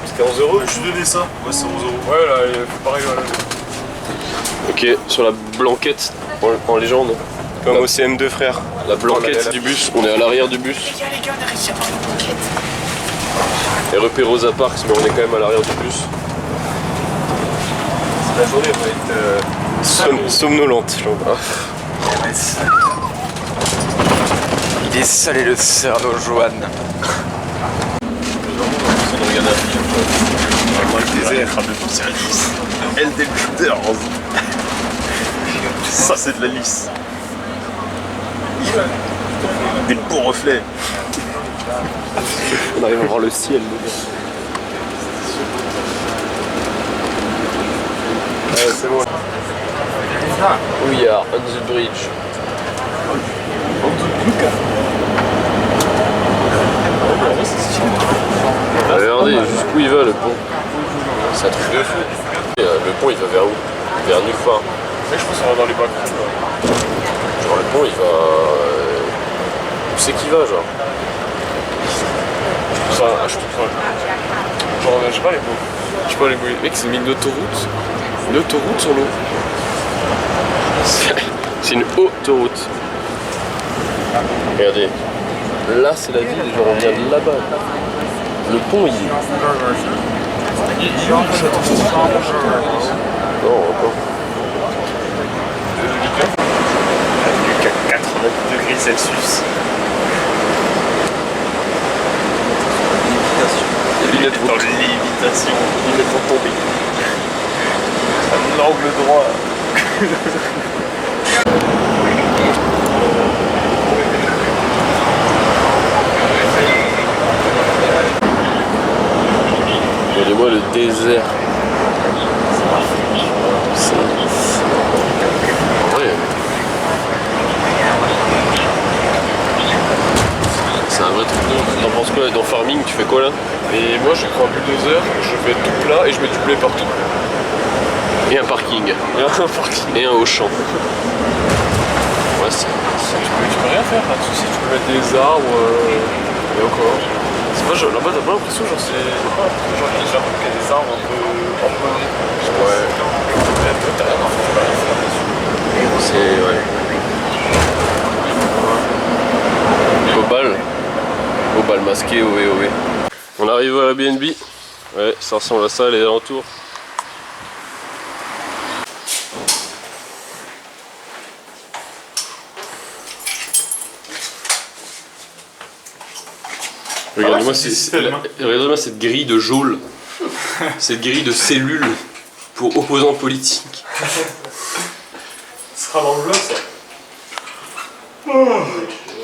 C'était 11 €. Je lui donnais ça. Ouais, c'est 11 €. Ouais, là, il fait pareil, voilà. Ok, sur la blanquette en légende. Comme au CM2, frère. La blanquette du bus, on est à l'arrière du bus. Les gars, on a réussi à prendre une blanquette. Et repère Rosa Parks, mais on est quand même à l'arrière du bus. La journée va être Somnolente, je vois. Il est salé le cerveau, Johan. Elle des builders. Ça, c'est de la lisse. Des beaux reflets. On arrive à voir le ciel. Ouais, c'est bon. We are on the bridge. Regardez jusqu'où il va le pont. C'est un truc de fou. Le pont il va vers où? Vers nulle part. Je pense qu'on va dans les bacs. Genre le pont il va... Où c'est qu'il va genre? Ça, je comprends. Genre, je sais pas les mots. Je sais pas les mots. Mec, c'est une ligne d'autoroute. Une autoroute sur l'eau. C'est une autoroute. Regardez. Là c'est la ville, genre on vient de là-bas. Le pont il est... Non, encore. Jusqu'à 89 degrés Celsius. Les lunettes Dans vont lévitation. les lunettes vont tomber. Un angle droit. Regardez-moi le désert. Ouais. C'est un vrai truc de ouf. T'en penses quoi? Dans Farming, tu fais quoi là? Et moi, je prends un bulldozer, je fais tout plat et je mets du blé partout. Et un parking. Et un parking. Et un Auchan. Ouais, c'est... Tu peux rien faire, pas de soucis, tu peux mettre des arbres et encore. C'est pas, là-bas, t'as pas l'impression, genre, c'est. Genre, j'ai l'impression qu'il y a des arbres un peu. Ouais. T'as rien à faire. C'est... ouais. Cobal masqué, ohé ohé. On arrive à Airbnb. Ouais, ça ressemble à ça, les alentours. Regardez-moi regardez-moi cette grille de geôle. Cette grille de cellules pour opposants politiques. Ce sera dans le vlog, ça.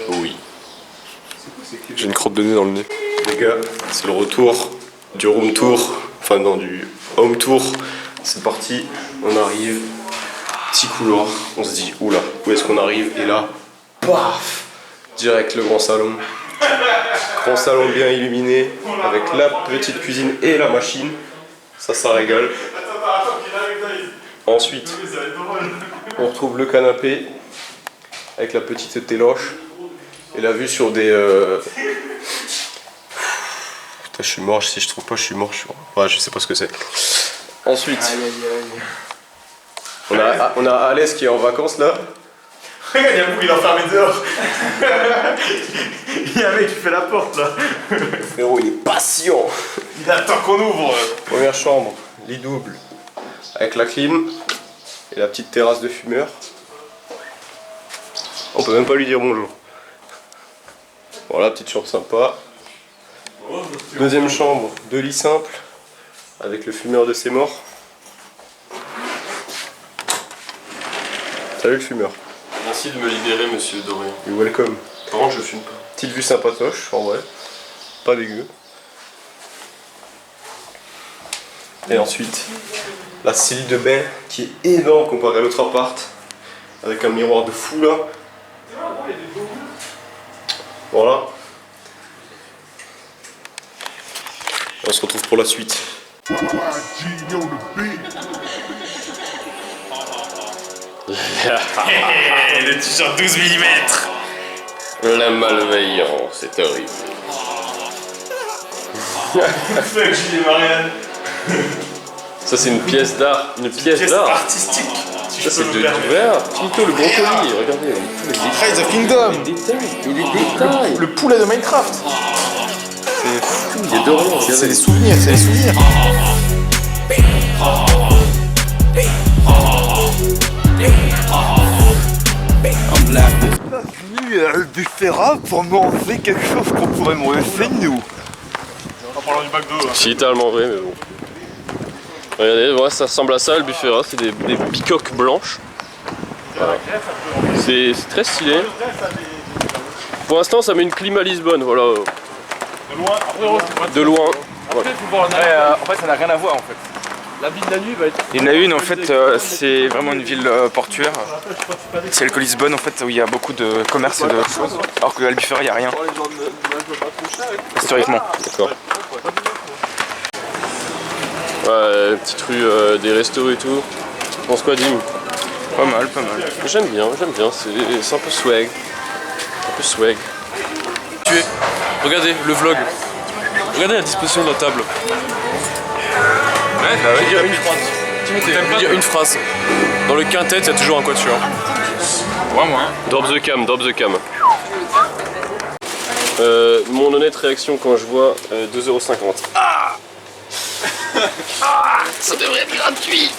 Oui. J'ai une crotte de nez dans le nez. Les gars, c'est le retour du room tour, enfin non, du home tour. C'est parti, on arrive, petit couloir, on se dit oula, où est-ce qu'on arrive? Et là, paf, direct le grand salon. Grand salon bien illuminé, avec la petite cuisine et la machine. Ça régale. Ensuite, on retrouve le canapé avec la petite téloche et la vue sur des... Putain, je suis mort, si je trouve pas, je suis mort. Ouais, je sais pas ce que c'est. Ensuite, on a Alès qui est en vacances là. Regarde, il y a beaucoup, il est enfermé dehors. Il y a un mec qui fait la porte là. Frérot, il est patient. Il attend qu'on ouvre. Première chambre, lit double, avec la clim et la petite terrasse de fumeur. On peut même pas lui dire bonjour. Voilà, petite chambre sympa. Deuxième chambre, deux lits simples, avec le fumeur de ses morts. Salut le fumeur. Merci de me libérer, monsieur Doré. You're welcome. Par contre, je fume pas. Petite vue sympatoche, en vrai. Pas dégueu. Et ensuite, la salle de bain qui est énorme comparé à l'autre appart. Avec un miroir de fou là. Voilà. On se retrouve pour la suite. Le t-shirt 12 mm. La malveillance, c'est horrible. Fuck, Gilles et Marianne. Ça c'est une pièce d'art. Une pièce d'art. Artistique. Ça c'est du verre. Pinto le brocoli. Regardez. Rise of Kingdom. Les détails. Et les détails. Le poulet de Minecraft. C'est fou. Il est doré. C'est des souvenirs, c'est des souvenirs. Venu à Albufera pour manger quelque chose qu'on pourrait manger nous. En parlant du bac d'eau. C'est littéralement vrai, mais bon. Regardez, voilà, ça ressemble à ça, le Bufera, c'est des bicoques blanches. Voilà. C'est très stylé. Pour l'instant, ça met une clim à Lisbonne, voilà. De loin, après, De loin. Après, faut voir En fait, ça n'a rien à voir en fait. la ville de la nuit va être. Il y en a une en fait, c'est vraiment une ville portuaire. C'est celle que Lisbonne en fait où il y a beaucoup de commerce et de choses. Alors que Albufera il n'y a rien. Historiquement. D'accord. Ouais, petite rue des restos et tout. Tu penses quoi, Dim? Pas mal, pas mal. J'aime bien, c'est un peu swag. Un peu swag. Regardez le vlog. Regardez la disposition de la table. Ouais, bah Je vais dire une phrase. Timothée, je vais dire une phrase. Dans le quintet, il y a toujours un quatuor. ouais, moi. Drop the cam, drop the cam. Mon honnête réaction quand je vois 2,50 €. Ça devrait être gratuit.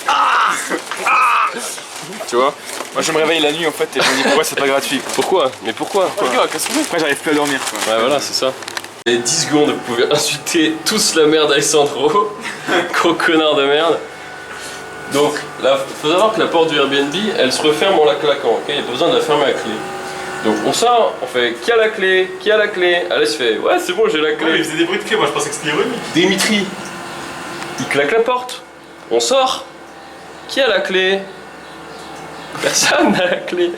Tu vois? Moi je me réveille la nuit en fait et je me dis pourquoi c'est pas gratuit quoi. Pourquoi? Mais pourquoi? Après j'arrive plus à dormir quoi. Ouais, voilà, c'est ça. Et 10 secondes, vous pouvez insulter tous la mère d'Alessandro. Gros connard de merde. Donc, là, faut savoir que la porte du Airbnb, elle se referme en la claquant, ok? Il n'y a pas besoin de la fermer à la clé. Donc, on sort, on fait qui a la clé? Qui a la clé? Alès fait ouais, c'est bon, j'ai la clé. Il faisait des bruits de clé, moi je pensais que c'était ironique. Dimitri, il claque la porte. On sort. Qui a la clé? Personne n'a la clé.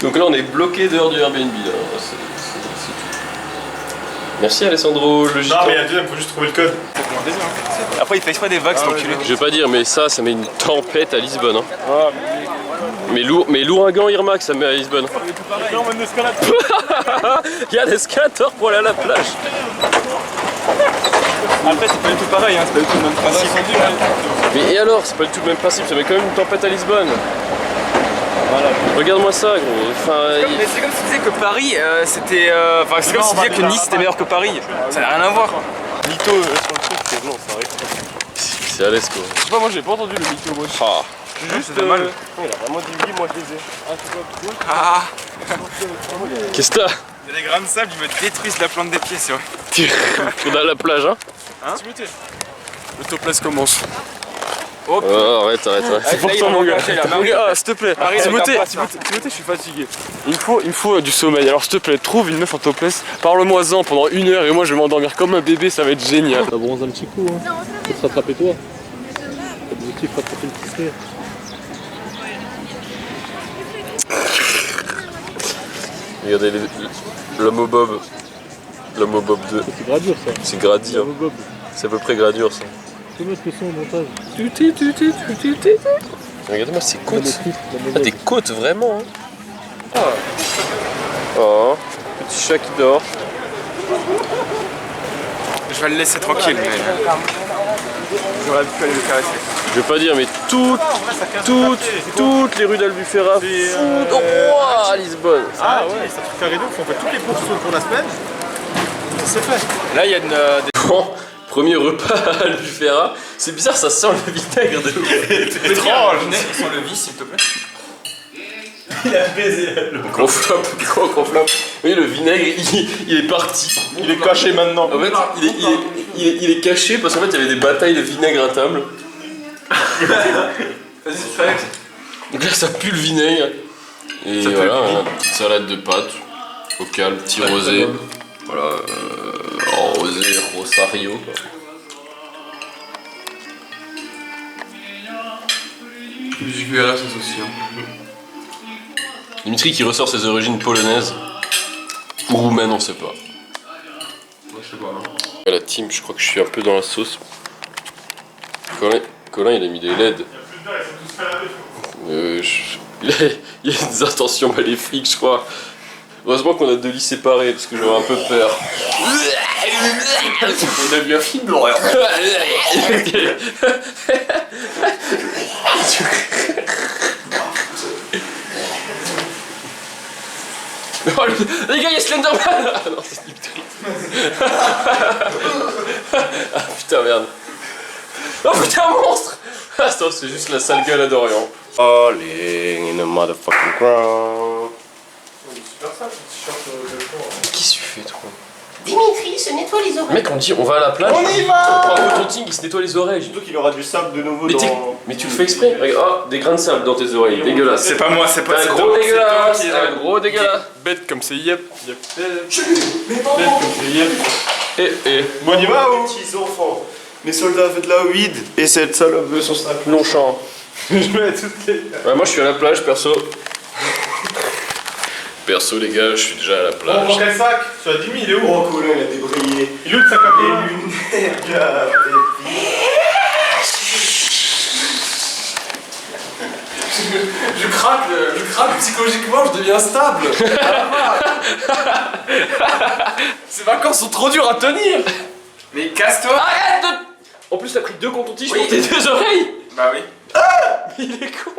Donc là, on est bloqué dehors du Airbnb. C'est tout. Merci Alessandro, le gitan. Non, mais il y a deux, il faut juste trouver le code. Après il fait exprès des vagues cet enculé. Je vais pas dire, mais ça met une tempête à Lisbonne. Hein. Mais l'ouragan Irma que ça met à Lisbonne. Il y a l'escalator pour aller à la plage. Après c'est pas du tout pareil, hein, c'est pas du tout le même principe. Mais et alors, c'est pas du tout le même principe, ça met quand même une tempête à Lisbonne. Voilà. Regarde-moi ça, gros. Enfin, Mais c'est comme si tu disais que Paris c'était. Enfin c'est comme si tu disais que Nice était meilleur que Paris. Ça n'a rien à voir. mytho sur le truc, non, ça arrive. C'est à l'aise quoi. Je sais pas, moi j'ai pas entendu le mytho. Moi. Juste mal. Il a vraiment dit oui, moi je les ai. Ah. Qu'est-ce que t'as? Il y a des grains de sable, ils me détruisent la plante des pieds, c'est vrai. On a la plage, hein? Timothée, le topless commence. Oh, arrête. C'est pour toi mon gars. Ah, s'il te plaît, Timothée, je suis fatigué. Il me faut du sommeil. Alors s'il te plaît, trouve une meuf en topless, parle-moi-en pendant 1 heure et moi je vais m'endormir comme un bébé, ça va être génial. Ça bronze un petit coup, hein. Faut te rattraper toi. T'as des outils pour rattraper le petit frère. Regardez l'homme au bob. L'homme au bob 2. C'est gradure ça. C'est gradi, hein. Bob. C'est à peu près gradure ça. Tu peux mettre le son au montage. Regardez-moi ces côtes. La Ah, des côtes vraiment, hein. Oh, petit chat qui dort. Je vais le laisser tranquille, mais. J'aurais pu aller le caresser. Je vais pas dire, mais toutes les rues d'Albufera font droit à Lisbonne. Ah ouais, ça truc carré d'ouf, on fait toutes les courses pour la semaine. C'est fait. Là, il y a une. Bon, premier repas à Albufera. C'est bizarre, ça sent le vinaigre de ouf. étrange. Sans le vis, s'il te plaît. Il a baisé le. Gros flop, gros flop. Oui, le vinaigre, il est parti. Il est caché maintenant. En fait, il est caché parce qu'en fait, il y avait des batailles de vinaigre à table. Vas-y, tu fais. Donc là, ça pue le vinaigre. Et Ça pue voilà, le une petite salade de pâtes. Au calme, petit rosé. Voilà, rosé, rosario. Quoi. Je vais là, ça aussi. Dimitri qui ressort ses origines polonaises. Ou roumaines, on sait pas. Moi, je sais pas. À la team, je crois que je suis un peu dans la sauce. Colin il a mis des LED. Il y a des intentions maléfiques, je crois. Heureusement qu'on a 2 lits séparés parce que j'aurais un peu peur. On a vu un film d'horreur. Oh, les gars, il y a Slenderman. Ah non, c'est Dimitri. Ah putain, merde. Oh putain, un monstre. Ah attends, c'est juste la sale gueule à Dorian. Falling in the motherfucking ground. Qu'est-ce que tu fais, toi? Dimitri se nettoie les oreilles. Mec, on dit on va à la plage. On y va. On prend un coton-tige, il se nettoie les oreilles. Surtout qu'il aura du sable de nouveau Mais, dans... mais tu le fais exprès. Regarde, oh, des grains de sable dans tes oreilles. Dégueulasse. C'est pas moi, c'est pas Un c'est gros toi, c'est dégueulasse. toi qui Un gros dégueulasse. Bête comme c'est yep. Bête comme c'est yep. Et Bon, on y va, petits enfants. Les soldats veulent de la weed et cette salope veut son sac. Longchamp. Je mets toutes les... Ouais, moi je suis à la plage, perso. Perso, les gars, je suis déjà à la On plage. prend quel sac? Tu as dit, il est où? Oh, Colin, il a débrayé. Il est où le sac à Et pied? lunaire, Je craque psychologiquement, je deviens stable. Ces vacances sont trop dures à tenir. Mais casse-toi. Arrête de... En plus, t'as pris 2 cotons-tiges pour tes 2 oreilles. Bah oui. Il est con.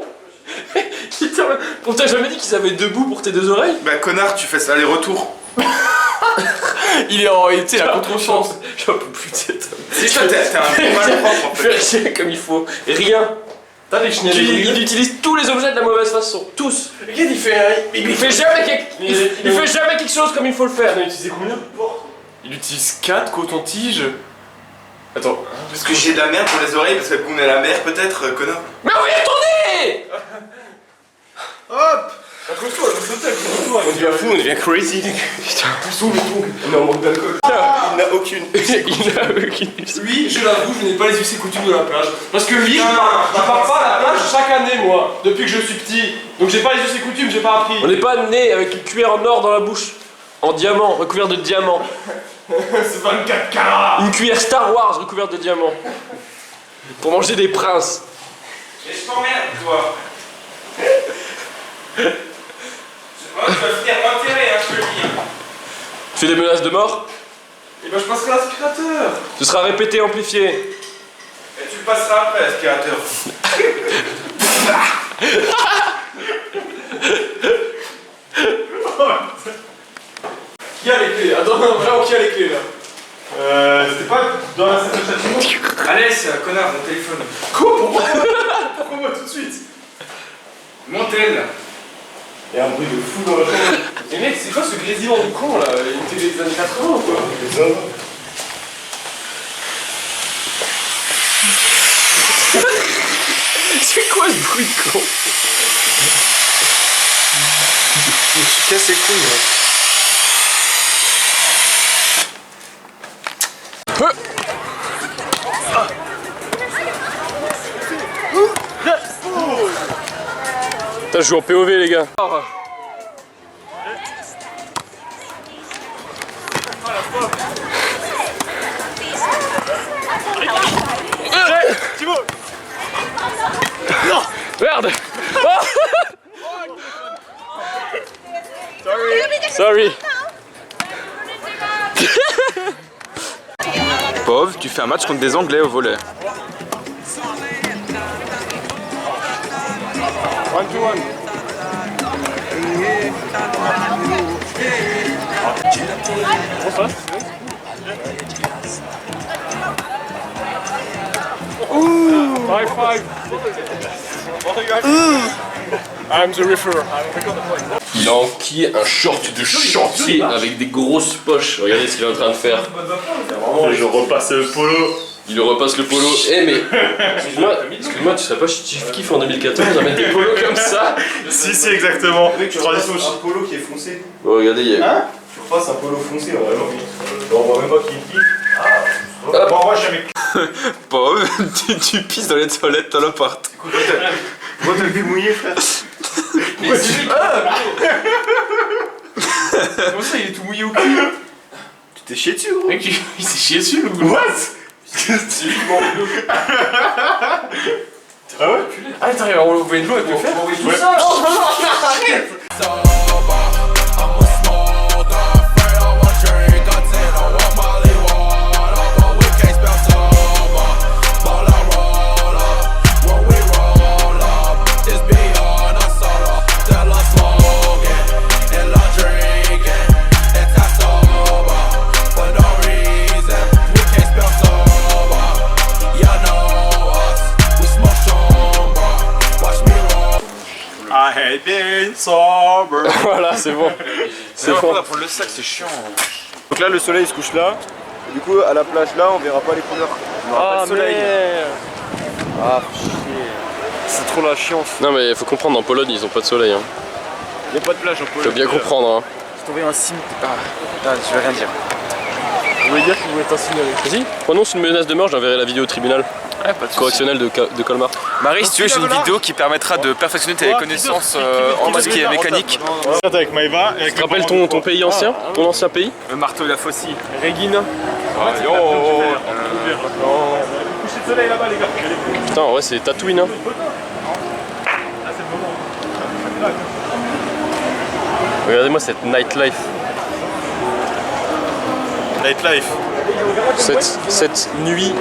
Putain, on t'a jamais dit qu'ils avaient 2 bouts pour tes 2 oreilles? Bah connard, tu fais ça aller-retour. Il est en réalité la contre-chance. J'en peux plus de cette... Si toi t'es un bon malpropre en Fais fait. rien comme il faut. Rien. T'as les chenilles. Il utilise tous les objets de la mauvaise façon. Tous. Regarde, il fait Il fait jamais quelque chose comme il faut le faire. Il a utilisé combien? Il utilise 4 cotons-tiges. Attends. Parce que j'ai de la merde pour les oreilles, parce qu'on est à la mer peut-être, connard. Mais où est tourné? Hop. Accroche-toi, accroche-toi. On devient fou, on devient crazy. Putain, on est en manque d'alcool. Il n'a aucune. Il a aucune. Oui, je l'avoue, je n'ai pas les us et coutumes de la plage. Parce que oui, je pars pas à la plage chaque année, moi, depuis que je suis petit. Donc j'ai pas les us et coutumes, j'ai pas appris. On n'est pas né avec une cuillère en or dans la bouche. En diamant, recouvert de diamants. C'est 24 carats. Une cuillère Star Wars recouverte de diamants. Pour manger des princes. Mais je t'emmerde, toi. Moi, je vais finir enterré, hein, je te le dis. Tu fais des menaces de mort? Et ben je passerai l'aspirateur. Ce sera répété, amplifié. Et tu le passeras après, l'aspirateur. Qui a les clés? Attends, non, vraiment, qui a les clés là? C'était pas dans la salle de châtiment? Allez, c'est un connard, mon téléphone. Quoi? Pourquoi? Pourquoi moi tout de suite? Mon tel. Il y a un bruit de fou dans la chambre. Et mec, c'est quoi ce grésillement de con là? Une télé des années 80 ou quoi? C'est quoi ce bruit de con? Je me suis cassé les couilles. Putain, je joue en POV, les gars. Merde. Sorry. Pauvre, tu fais un match contre des Anglais au volet. High five. I'm the referee. Il a enquillé un short de chantier avec des grosses poches. Regardez ce qu'il est en train de faire. Je repasse le polo. Il le repasse le polo. Eh mais, excuse-moi, tu serais pas kiff en 2014 à mettre des polos comme ça? Si, exactement. Transition un polo qui est foncé. Bon, regardez, il y a... Hein? Tu repasses un polo foncé, vraiment. On voit même pas qui est qui. Hop. Bon, moi, je suis avec. Pauvre, tu pisses dans les toilettes dans l'appart. Moi, t'as le cul mouillé, frère. Mais c'est lui. Comment ça, il est tout mouillé au cul? Tu t'es chié dessus, gros. Mec, il s'est chié dessus le boulot. What? C'est lui qui m'a enlevé. Ah ouais? Ah, t'arrives à enlever de l'eau avec le fer? Ouais. Arrête! I'm a smoker, afraid of a drink. I take a walk, Molly walk. sober. Voilà, c'est bon. C'est bon. On va prendre le sac, c'est chiant. Donc là, le soleil se couche là. Du coup, à la plage là, on verra pas les couleurs. On aura pas de soleil. Ah, chier. C'est trop la chiance. Non mais faut comprendre, en Pologne ils ont pas de soleil. Hein. Y a pas de plage en Faut Pologne. bien comprendre. Hein. Je t'envoie un signe. Ah, je vais rien dire. Vous voulez dire qu'ils vont être incinérés? Vas-y, prononce une menace de mort, j'enverrai la vidéo au tribunal Ouais, pas de soucis. correctionnel de Colmar. Marie, si tu veux, j'ai une vidéo qui permettra de perfectionner tes connaissances en tout ce qui est mécanique. Avec Maëva. Tu te rappelles ton pays ancien? Ton ancien pays? Le marteau et la faucille. Régine. Coucher de soleil là-bas, les gars. Putain, en vrai c'est Tatooine. Hein. Regardez-moi cette nightlife. Nightlife. Cette nuit vie.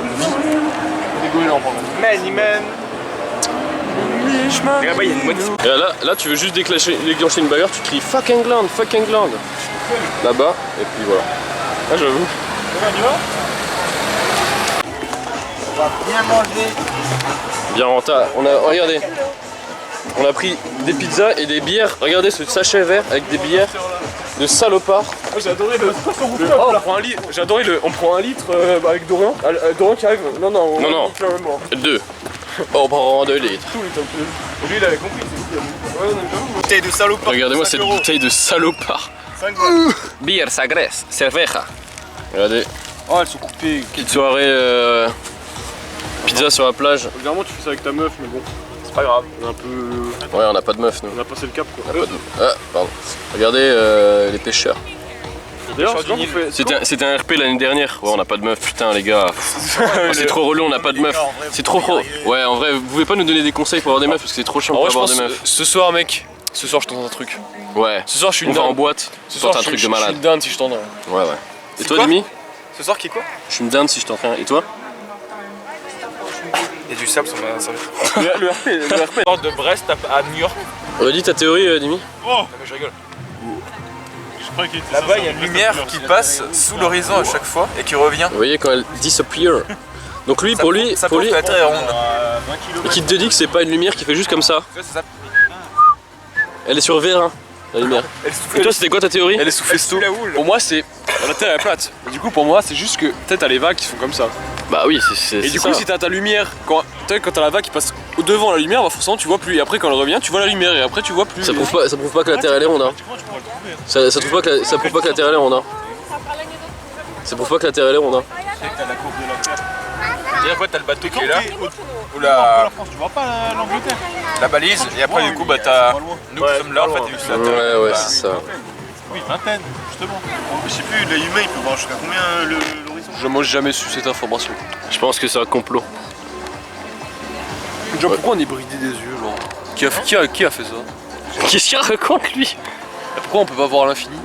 Many men. Là-bas, il y a une moitié. Et là tu veux juste déclencher une bagarre, tu cries fuck England, fuck England. Là-bas, et puis voilà. Ah j'avoue. On va bien manger. Bien rentable. Regardez. On a pris des pizzas et des bières. Regardez ce sachet vert avec des bières de salopard. J'ai adoré le. Oh, on prend un litre. J'ai adoré le. On prend un litre avec Dorian. Dorian qui arrive. Non. Non. 2. On prend 2 litres. Lui, il avait compris. Bouteille de salopard. Regardez-moi cette bouteille de salopard. 5 balles. Beer, sagres, cerveja. Regardez. Oh, elles sont coupées. Petite soirée pizza sur la plage. Évidemment, tu fais ça avec ta meuf, mais bon. C'est pas grave. On est un peu. Ouais, on n'a pas de meuf nous. On a passé le cap quoi. On a pas de... Ah, pardon. Regardez les pêcheurs. D'ailleurs, c'est quand vous faites. C'était un RP l'année dernière. Ouais, on n'a pas de meuf, putain les gars. Oh, c'est trop relou, on n'a pas de meuf. C'est trop. Ouais, en vrai, vous pouvez pas nous donner des conseils pour avoir des meufs parce que c'est trop chiant pour avoir des meufs. Ce soir, mec. Ce soir, je tente un truc. Ouais. Ce soir, je suis On une va en dinde. boîte. Ce Tu soir, tentes un je truc suis de malade. une dinde si je tente un. Ouais. Et toi, quoi Demi? Ce soir, qui est quoi? Je suis une dinde si je t'en fais un. Et toi? Il y a du sable sur ma serviette. Le RP. De Brest à New York. Redis ta théorie, Demi. Non, mais je rigole. Là-bas, il y a une lumière qui passe sous l'horizon à chaque fois et qui revient. Vous voyez quand elle disappear. Donc lui, pour lui, Ça peut être très ronde. et qui te dit que c'est pas une lumière qui fait juste comme ça. C'est ça. Elle est sur vérin, la lumière. Et toi, c'était quoi ta théorie? Elle est sous festo. la houle. Pour moi, c'est. La terre est plate. Et du coup, pour moi, c'est juste que peut-être t'as les vagues qui font comme ça. Bah oui, c'est Et du ça. coup, si t'as ta lumière, quand t'as la vague qui passe au devant la lumière, bah forcément tu vois plus. Et après, quand elle revient, tu vois la lumière. Et après, tu vois plus. Ça prouve pas que la Terre elle est ronde. Hein. Ça prouve pas que la Terre elle est ronde. Hein. Ça prouve pas que la Terre elle est ronde. Hein. Et après, t'as le bateau qui est là. Ou la Tu vois pas l'Angleterre? la balise. Et après, du coup, bah t'as. Nous qui sommes là, en fait, juste la terre. Ouais, c'est ça. Oui, vingtaine, justement. Je sais plus, l'œil humain il peut voir jusqu'à combien l'horizon? Moi, j'ai jamais su cette information. Je pense que c'est un complot. Genre, pourquoi on est bridé des yeux, genre qui a fait ça? Qu'est-ce qu'il raconte lui? Pourquoi on peut pas voir l'infini?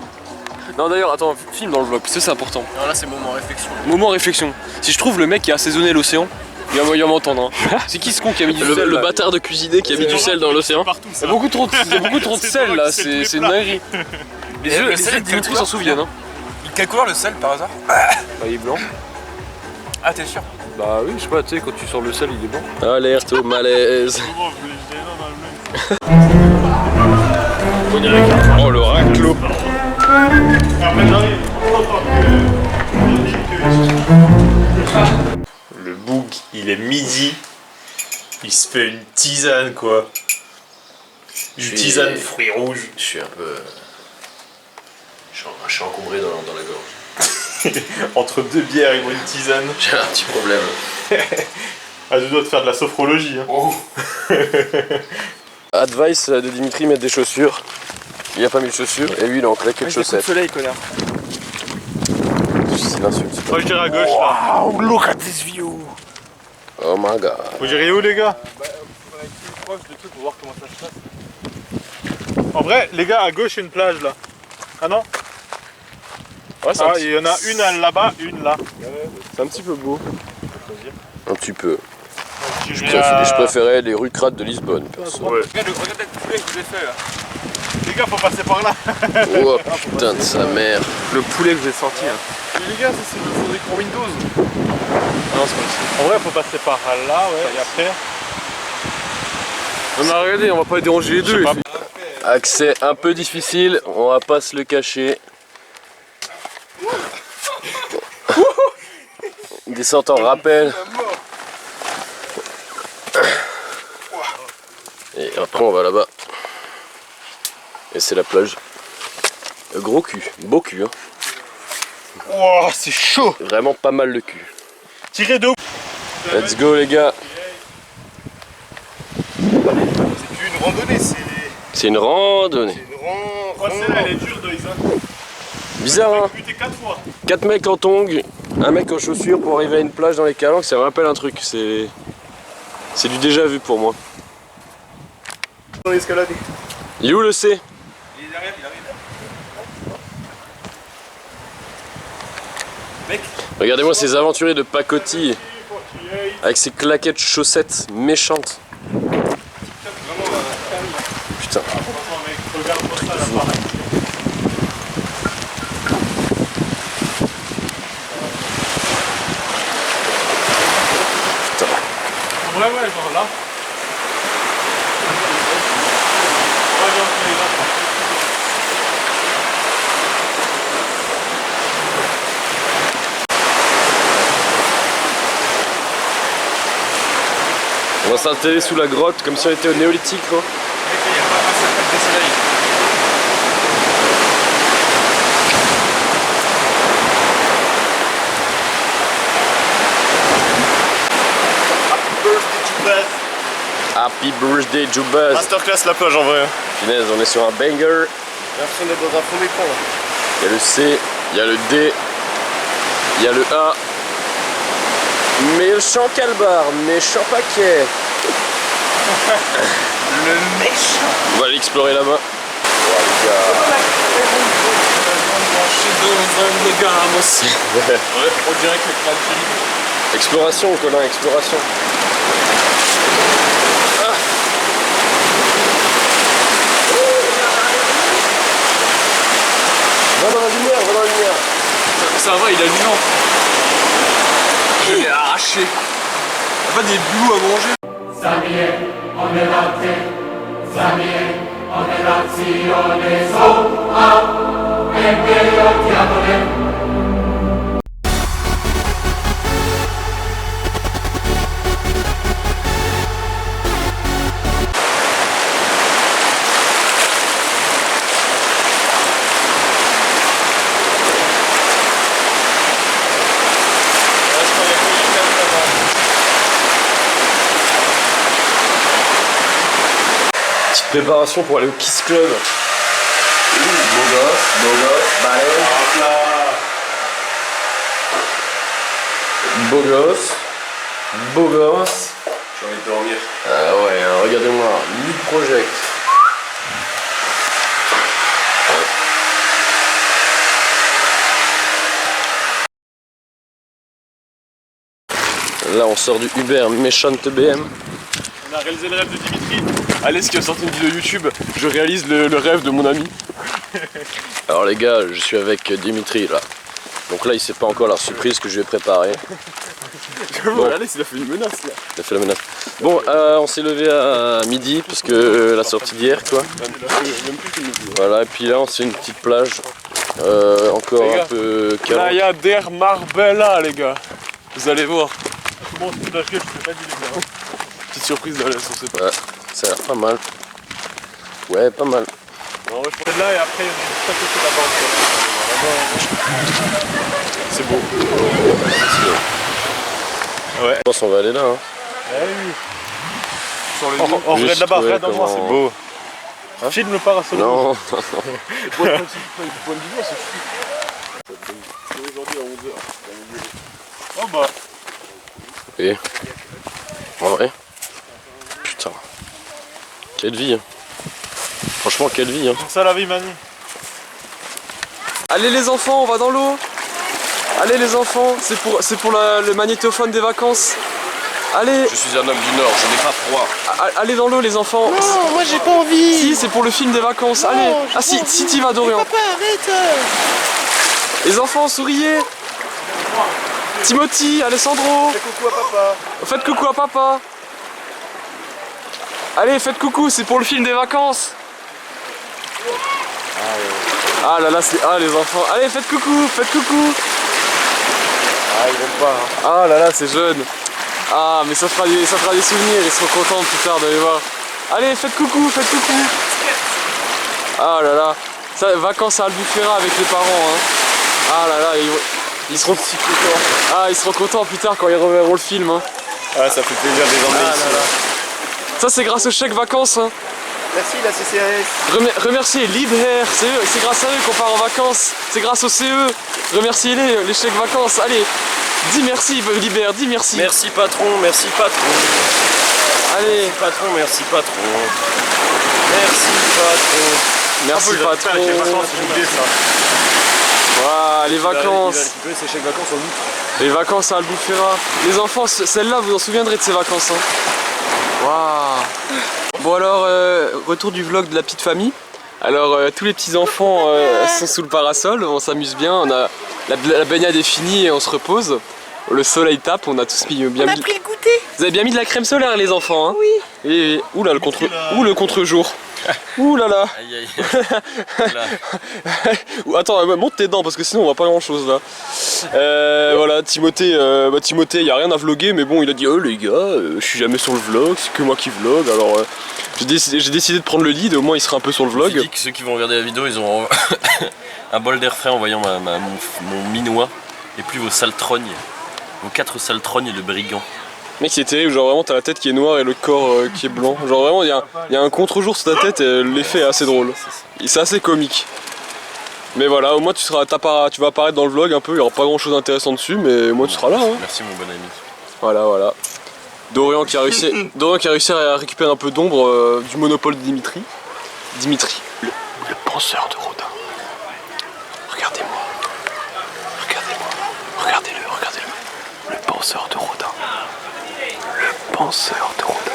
Non, d'ailleurs, attends, filme dans le vlog, parce que c'est important. Alors là, c'est moment réflexion. Moment réflexion. Si je trouve le mec qui a assaisonné l'océan, il va m'entendre. Hein. C'est qui ce con qui a mis du sel Le là bâtard de cuisinier qui a mis du sel dans l'océan. Il y a beaucoup trop de sel là, c'est une dinguerie. Les yeux de Dimitri s'en souviennent. Hein. Quelle couleur le sel par hasard? Bah, il est blanc. Ah, t'es sûr? Bah oui, je sais pas, tu sais, quand tu sors le sel, il est blanc. Alerte au malaise. Oh le raclo. Le boug, il est midi. Il se fait une tisane quoi. Une tisane fruits rouges. Je suis un peu. Je suis encombré dans la gorge. Entre deux bières, il boit une tisane. J'ai un petit problème. Ah, je dois te faire de la sophrologie. Hein. Oh. Advice de Dimitri, mettre des chaussures. Il a pas mis de chaussures et lui il a en claqué de chaussettes. soleil, connard. C'est l'insulte. Moi je dirais à gauche là. Oh, look at this view! Oh my god. Vous direz où les gars? En vrai, les gars, à gauche, une plage là. Ah non? Ouais, Ah, il y en a une là-bas, une là. c'est un petit peu beau. Un petit peu. Je Je préférais les rues crades de Lisbonne, perso. Ouais. Regarde le poulet que je vous ai fait là. Les gars, faut passer par là. Oh putain de sa mère. Le poulet que j'ai sorti. Hein. Les gars, c'est le écran Windows. Ah non, c'est pas possible. En vrai, faut passer par là, ouais, et après. Non, mais regardez, on va pas déranger les deux. pas. Accès un peu difficile, on va pas se le cacher. Descente en rappel. Et après on va là-bas. Et c'est la plage. Gros cul, beau cul. Hein. Oh, c'est chaud. Vraiment pas mal le cul. Tirez de ouf. Let's go les gars. C'est plus une randonnée, C'est une randonnée. une celle-là, elle est dure de Isa. Bizarre hein. Buté 4 fois. 4 mecs en tongs, un mec en chaussures pour arriver à une plage dans les Calanques, ça me rappelle un truc. C'est du déjà vu pour moi. On a escaladé. Il est où le C? Il est derrière, il arrive. Mec. Regardez-moi ces aventuriers de pacotille avec ces claquettes chaussettes méchantes. Putain. Regarde-moi ça là, pareil. Ouais, genre là. Ouais, genre, il est là. On va s'installer sous la grotte comme si on était au néolithique quoi. Mec, il n'y a pas un seul de soleil. Happy birthday Jubaz. Masterclass la plage en vrai. Punaise, on est sur un banger. J'ai l'impression d'être dans un fond d'écran là. Il y a le C, il y a le D, il y a le A. Méchant calbar, méchant paquet. Le méchant. On va aller explorer là-bas. Ouais, on dirait que le Exploration, Colin, exploration. Va dans la lumière, va dans la lumière. Ça va, il a du vent. Je l'ai arraché. Y'a pas des bouts à manger. Petite préparation pour aller au Kiss Club. Beau gosse, balèze. Beau gosse, beau gosse. J'ai envie de dormir. Ah ouais, hein, regardez-moi, Nude Project. Là on sort du Uber méchante BM. On a réalisé le rêve de Dimitri. Alice qui a sorti une vidéo YouTube. Je réalise le rêve de mon ami. Alors les gars, je suis avec Dimitri là. Donc là il sait pas encore la surprise que je vais préparer. Bon. Alice il a fait une menace là. Il a fait la menace. Bon, on s'est levé à midi parce que la sortie d'hier quoi. Même plus qu'il nous dit. Voilà, et puis là on c'est une petite plage. Encore Les un gars, peu calme. Playa del Marbella les gars. Vous allez voir. Bon, c'est parce que je t'ai pas dit les gars. Petite surprise d'Alice, on sait pas. Ouais, ça a l'air pas mal. Ouais, pas mal. Non, je prends là et après, il y a juste à côté là-bas. C'est beau. Je pense qu'on va aller là. Hein. Eh oui. Sur les On Juste regarde là-bas, trouver regarde en moi, comment- c'est beau. Filme le parasol. Non. Oh bah. Et en vrai. Putain. Quelle vie. Hein. Franchement, quelle vie. Hein. C'est ça la vie, Manu. Allez les enfants, on va dans l'eau. Allez les enfants, c'est pour le magnétophone des vacances. Allez, Je suis un homme du Nord, je n'ai pas froid. allez dans l'eau les enfants. Non, moi j'ai pas envie. Si, c'est pour le film des vacances. Allez. Ah si, si t'y vas Dorian. Papa, arrête. Les enfants, souriez. Timothy, Alessandro. Fais coucou à papa. Faites coucou à papa. Allez, faites coucou, c'est pour le film des vacances. Ah là là, c'est... Ah les enfants. Allez, faites coucou, faites coucou. Ah, ils vont pas. Hein. Ah là là, c'est jeune. Ah, mais ça fera des souvenirs, ils seront contents plus tard d'aller voir. Allez, faites coucou, faites coucou. Ah là là. Ça, vacances à Albufeira avec les parents. Hein. Ah là là, ils seront si contents. Ah, ils seront contents plus tard quand ils reverront le film. Hein. Ah, ça fait plaisir de les emmener ici. Là là. Ça, c'est grâce au chèque vacances. Hein. Merci la CCAS. Remerciez Lidher, c'est grâce à eux qu'on part en vacances. C'est grâce au CE. Remerciez-les, les chèques vacances. Allez, dis merci Lidher, dis merci. Merci patron, merci patron. Allez. Merci patron, merci patron. Merci patron. Merci patron. Avec les vacances, j'ai oublié ça. Voilà, les vacances. Il va récupérer ses chèques vacances en août. Les vacances à Albufeira. Les enfants, celle-là, vous en souviendrez de ces vacances. Hein. Waouh. Bon alors, retour du vlog de la petite famille. Alors, tous les petits enfants sont sous le parasol, on s'amuse bien. On a la baignade est finie et on se repose. Le soleil tape, on a tous mis bien. On a pris le goûter. Vous avez bien mis de la crème solaire, les enfants, hein? Oui. Et ouh là, le contre-jour. Ouh là là. Aïe aïe. Attends, monte tes dents parce que sinon on voit pas grand chose là. Voilà, Timothée, il y a rien à vloguer, mais bon, il a dit oh les gars, je suis jamais sur le vlog, c'est que moi qui vlog, alors j'ai décidé de prendre le lead, au moins il sera un peu sur le vlog. Je dis que ceux qui vont regarder la vidéo, ils auront un bol d'air frais en voyant mon minois et plus vos sales trognes, vos 4 sales trognes de brigands. Mec, c'est terrible, genre vraiment t'as la tête qui est noire et le corps qui est blanc. Genre vraiment il y a un contre-jour sur ta tête et l'effet est assez drôle. C'est assez comique. Mais voilà, au moins tu vas apparaître dans le vlog un peu, il n'y aura pas grand chose d'intéressant dessus, mais au moins tu seras là. Hein. Merci mon bon ami. Voilà. Dorian qui a réussi à récupérer un peu d'ombre du monopole de Dimitri. Dimitri, le penseur de Rodin. Regardez-moi. Regardez-le. Le penseur de Rodin. Le penseur de Rodin.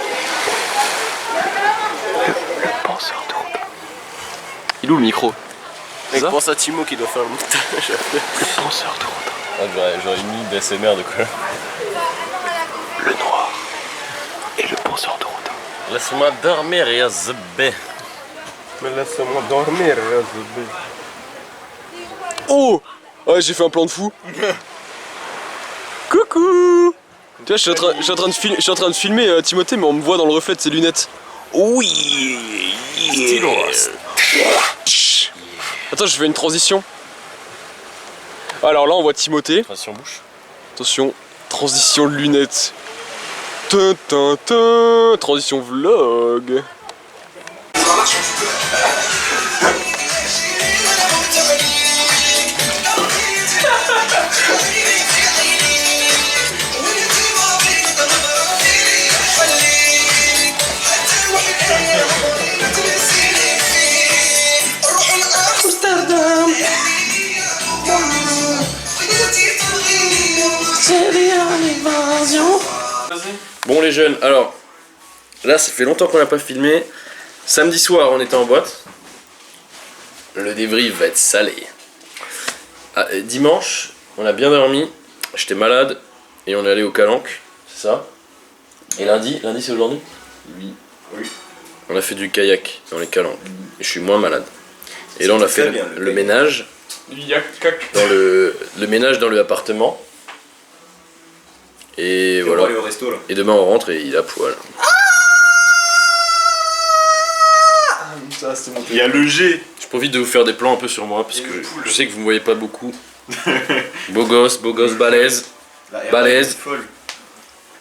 Le penseur de Rodin. Il est où le micro? Mec, pense à Timo qui doit faire le montage. Le penseur de Rodin. Ah, j'aurais mis d'ASMR de quoi. Le noir. Et le penseur de Rodin. Laisse-moi dormir et zbé. Mais laisse-moi dormir, Oh! Ouais, j'ai fait un plan de fou. Coucou! Tu vois, je suis en train de filmer Timothée, mais on me voit dans le reflet de ses lunettes. Oui! Attends, je fais une transition. Alors là, on voit Timothée. Transition bouche. Attention, transition lunettes. Transition vlog. Bon les jeunes, alors là ça fait longtemps qu'on n'a pas filmé. Samedi soir on était en boîte. Le débrief va être salé. Dimanche on a bien dormi. J'étais malade et on est allé au Calanque, c'est ça. Et lundi c'est aujourd'hui? Oui. On a fait du kayak dans les Calanques. Et je suis moins malade. Et là on a fait le ménage. Dans le ménage dans l'appartement. Et voilà. On va aller au resto là. Et demain on rentre et il est à poil. Il y a le G. Je profite de vous faire des plans un peu sur moi parce que je sais que vous me voyez pas beaucoup. Beau gosse, balèze. Balèze.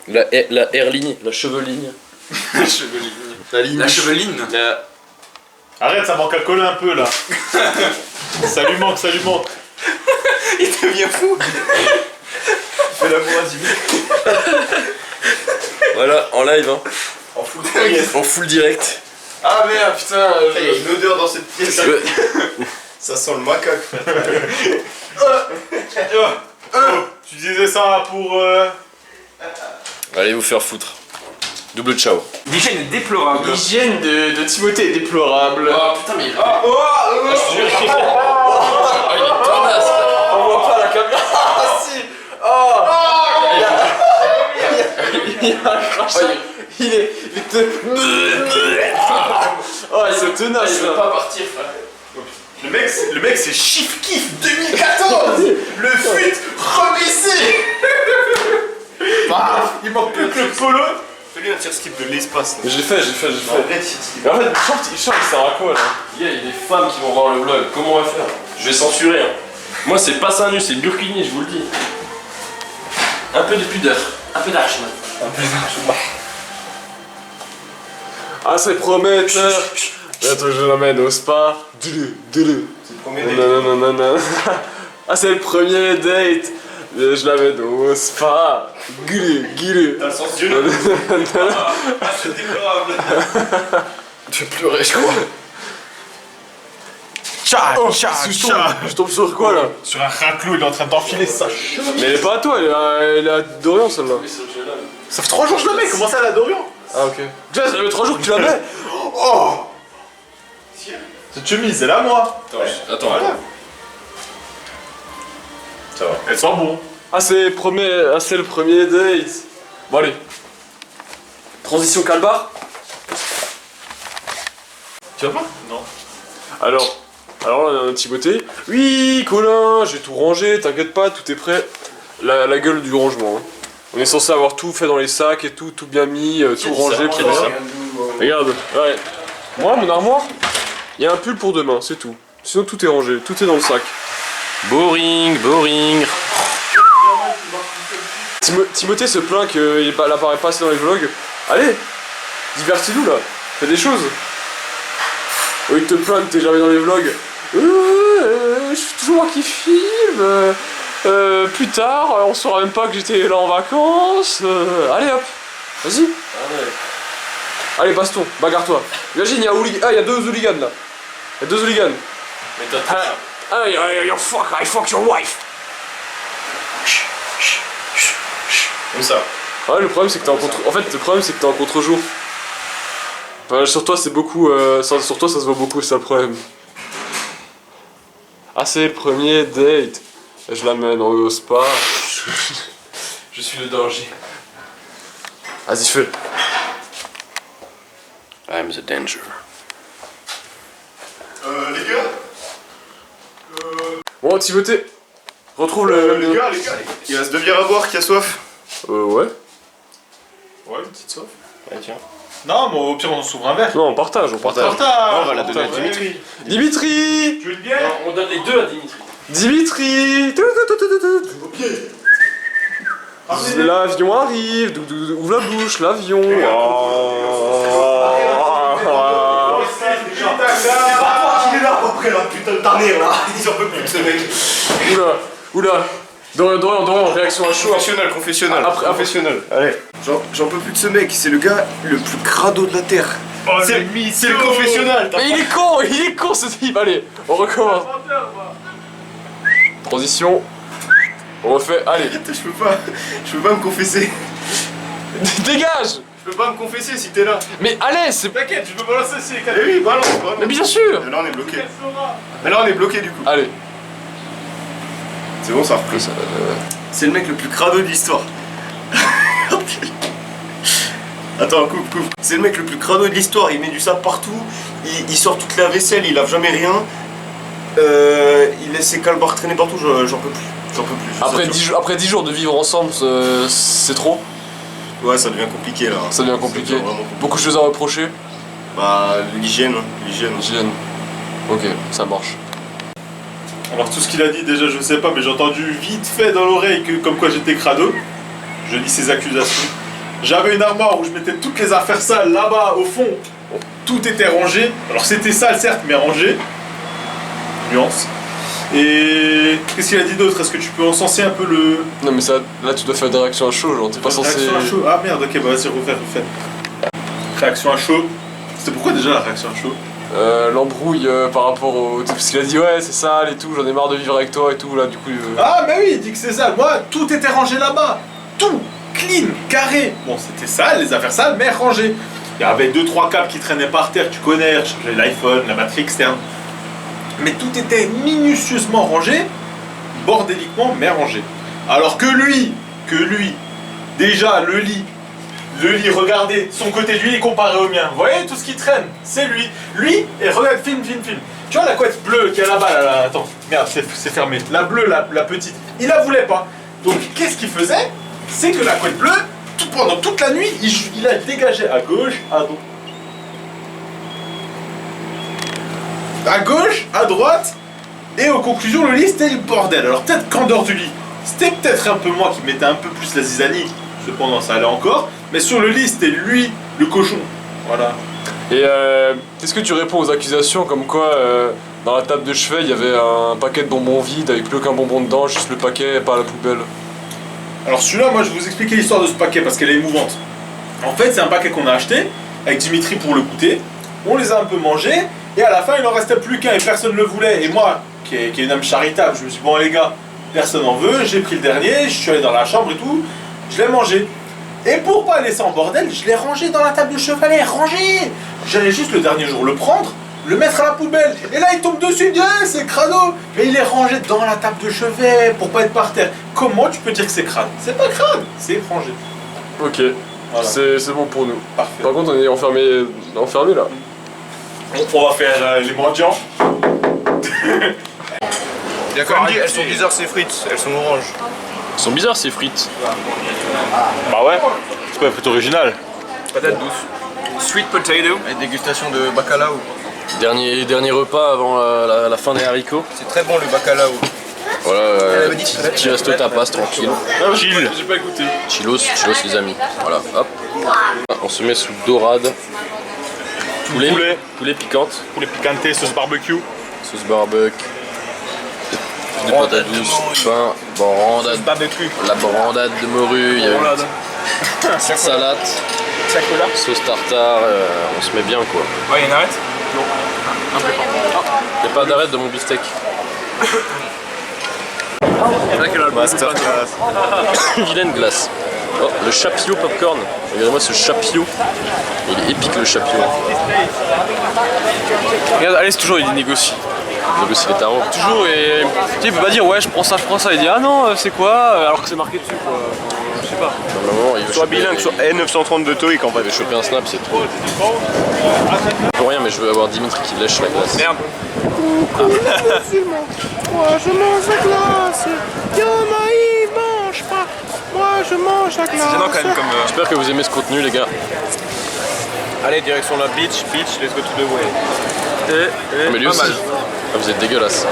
La airligne, la cheveligne. La cheveline. Arrête, ça manque à coller un peu là. ça lui manque. Il devient fou. Fais l'amour à Jimmy. Voilà, en live hein. En En full direct. Ah merde, putain. Il y a une odeur dans cette pièce. Ça sent le macaque. Tu disais ça pour... Allez vous faire foutre. Double ciao. L'hygiène est déplorable. L'hygiène de Timothée est déplorable. Oh putain mais il est tenace. On voit pas la caméra. Ah si. Il y a un crachat. Il est... Oh, c'est tenace il veut là. pas partir, frère. Le mec c'est Chief Kiff 2014. Le fut rebaissé. Bah, il manque plus que le polo. Fais-lui un tir skip de l'espace. J'ai fait. Mais en fait, le short il sert à quoi là? Il y a des femmes qui vont voir le vlog, comment on va faire? Je vais censurer. Hein. Moi, c'est pas seins nus, c'est burkini, je vous le dis. Un peu de pudeur, un peu d'archman. Ah, c'est prometteur. Bientôt je l'emmène au spa. Dis-le. C'est le premier date. Non. Ah, c'est le premier date. Je l'amène au spa. Guile. T'as le sens du nom. Ah, c'est déplorable. Tu vais pleurer, je crois. Je tombe sur quoi là? Sur un raclot, il est en train d'enfiler ça. Mais elle est pas à toi, elle est à Dorian celle-là. Ça fait 3 jours que je la mets, comment ça la Dorian? Ah, ok. Déjà, ça fait 3 jours que tu la mets. Oh! Cette chemise, elle est à moi. Attends. Voilà. Ça va. Elle sent bon. Ah, c'est le premier date. Bon, allez. Transition calbar. Tu vas pas? Non. Alors là, on a un Timothée. Oui, Colin, j'ai tout rangé, t'inquiète pas, tout est prêt. La gueule du rangement. Hein. On est censé avoir tout fait dans les sacs et tout bien mis, tout rangé. Pour ça. Regarde, ouais. Moi, mon armoire, il y a un pull pour demain, c'est tout. Sinon, tout est rangé, tout est dans le sac. Boring. Timothée se plaint qu'il apparaît pas assez dans les vlogs. Allez, divertis-nous là, fais des choses. Au lieu de te plaindre que t'es jamais dans les vlogs. Je suis toujours moi qui filme. Plus tard, on saura même pas que j'étais là en vacances. Allez hop, vas-y. Allez, baston, bagarre-toi. Imagine, il y a 2 hooligans là. Il y a 2 hooligans. Mais t'as I fuck your wife. Comme ça. Ouais, le problème c'est que t'es en contre. En fait, le problème c'est que t'es en contre-jour. Enfin, sur toi c'est beaucoup. Sur toi ça se voit beaucoup, c'est ça le problème. Ah, c'est le premier date. Je l'amène au spa. Je suis le danger. Vas-y, fais. I'm the danger. Les gars. Bon, Timothée, retrouve le. Les gars. Il reste 2 bières à boire, qui a soif? Ouais. Ouais, une petite soif. Ouais, tiens. Non, mais au pire, on s'ouvre un verre. Non, on partage. On va la donner à Partage. Dimitri. Dimitri. Tu veux une bière? Non, on donne les deux à Dimitri. Dimitri. L'avion arrive. Ouvre la bouche, l'avion. C'est pas toi qui est là après là, putain de tarnière là. Ils en peuvent plus de ce mec. Oula. Dorian, réaction à chaud. Confessionnal. Après. Allez. J'en peux plus de ce mec, c'est le gars le plus crado de la terre. Oh, c'est le confessionnal. Mais il est con ce type. Allez, on recommence. Transition. On refait, allez. Je peux pas me confesser. Dégage. Je peux pas me confesser si t'es là. Mais allez, c'est... T'inquiète, je peux balancer ces 4. Eh oui, balance. Mais bien sûr. Mais là on est bloqué. Mais là on est bloqué du coup. Allez. C'est bon, ça a repris. C'est le mec le plus crado de l'histoire. Attends, coupe. C'est le mec le plus crado de l'histoire. Il met du sable partout. Il sort toute la vaisselle. Il lave jamais rien. Il laisse ses calbars traîner partout. J'en peux plus. Après 10 jours de vivre ensemble, c'est trop. Ouais, ça devient compliqué là. Ça devient compliqué. vraiment compliqué. Beaucoup de choses à reprocher. Bah, l'hygiène. Hygiène. Ok, ça marche. Alors tout ce qu'il a dit déjà je sais pas, mais j'ai entendu vite fait dans l'oreille que comme quoi j'étais crado. Je lis ses accusations. J'avais une armoire où je mettais toutes les affaires sales là-bas au fond. Bon, tout était rangé. Alors c'était sale certes mais rangé. Nuance. Et qu'est-ce qu'il a dit d'autre? Est-ce que tu peux encenser un peu le... Non mais ça, là tu dois faire des réactions à chaud, genre t'es pas censé... Réaction à chaud. Ah merde, ok, bah vas-y, refais. Réaction à chaud. C'était pourquoi déjà la réaction à chaud? L'embrouille par rapport au... Parce qu'il a dit ouais c'est sale et tout, j'en ai marre de vivre avec toi et tout, là du coup... Ah mais oui, il dit que c'est sale. Moi, tout était rangé là-bas. Tout clean, carré. Bon, c'était sale, les affaires sales, mais rangé. Il y avait 2-3 câbles qui traînaient par terre, tu connais, recharger l'iPhone, la batterie externe. Mais tout était minutieusement rangé, bordéliquement, mais rangé. Alors que lui, déjà le lit, Le lit, regardez, son côté de lui est comparé au mien. Vous voyez tout ce qui traîne, c'est lui. Lui, et regarde, film. Tu vois la couette bleue qu'il y a là-bas, là, attends, merde, c'est fermé. La bleue, la petite, il la voulait pas. Donc qu'est-ce qu'il faisait? C'est que la couette bleue, pendant toute la nuit, il a dégagé à gauche, à gauche, à droite, et aux conclusions, le lit c'était le bordel. Alors peut-être qu'en dehors du lit, c'était peut-être un peu moi qui mettais un peu plus la zizanie, cependant ça allait encore, mais sur le lit c'était lui, le cochon. Voilà. Et qu'est-ce que tu réponds aux accusations comme quoi dans la table de chevet il y avait un paquet de bonbons vides avec plus aucun bonbon dedans, juste le paquet par la poubelle? Alors celui-là, moi je vais vous expliquer l'histoire de ce paquet parce qu'elle est émouvante. En fait c'est un paquet qu'on a acheté avec Dimitri pour le goûter, on les a un peu mangés et à la fin il en restait plus qu'un et personne ne le voulait. Et moi, qui est une âme charitable, je me suis dit bon les gars, personne en veut, j'ai pris le dernier, je suis allé dans la chambre et tout, je l'ai mangé. Et pour pas laisser en bordel, je l'ai rangé dans la table de chevalet, rangé. J'allais juste le dernier jour le prendre, le mettre à la poubelle. Et là il tombe dessus, il dit ah, c'est crado. Mais il est rangé dans la table de chevet pour pas être par terre. Comment tu peux dire que c'est crade? C'est pas crade, c'est rangé. Ok, voilà. C'est bon pour nous. Parfait. Par contre on est enfermé là. On va faire les mendiants. Il y a quand même dit, elles sont bizarres ces frites, elles sont oranges. Ils sont bizarres ces frites. Bah ouais, c'est pas frites originales. Patate douce. Sweet potato. Et dégustation de bacalao. Dernier repas avant la fin des haricots. C'est très bon le bacalao. Voilà, petit resto tapas tranquille. Chill. J'ai pas écouté. Chillos les amis. Voilà, hop. On se met sous dorade. Poulet piquante. Poulet piquanté, sauce barbecue. Sauce barbecue. Des patates douces, pain, brandade, la brandade de morue, il y a une petite salade, sauce tartare, on se met bien quoi. Ouais, il y a une arrête? Non. Il n'y a pas d'arrêt de mon beefsteak. Vilaine glace. Oh, le chapio popcorn. Regardez-moi ce chapio. Il est épique le chapio. Regarde, Alex toujours il négocie. Négocie les tarots. Toujours et tu sais, il peut pas dire ouais je prends ça, il dit ah non c'est quoi alors que c'est marqué dessus quoi. Je sais pas. Normalement il veut Soit bilingue, soit N930 de TOEIC en fait. Il veut choper un snap, c'est trop. Pour rien mais je veux avoir Dimitri qui lèche la glace. Merde. Moi je mange la glace. Y'en a ils mangent pas. Moi je mange la glace. C'est gênant quand même comme... J'espère que vous aimez ce contenu les gars. Allez, direction la beach, let's go to the way. Mais lui aussi. Ah, vous êtes dégueulasse.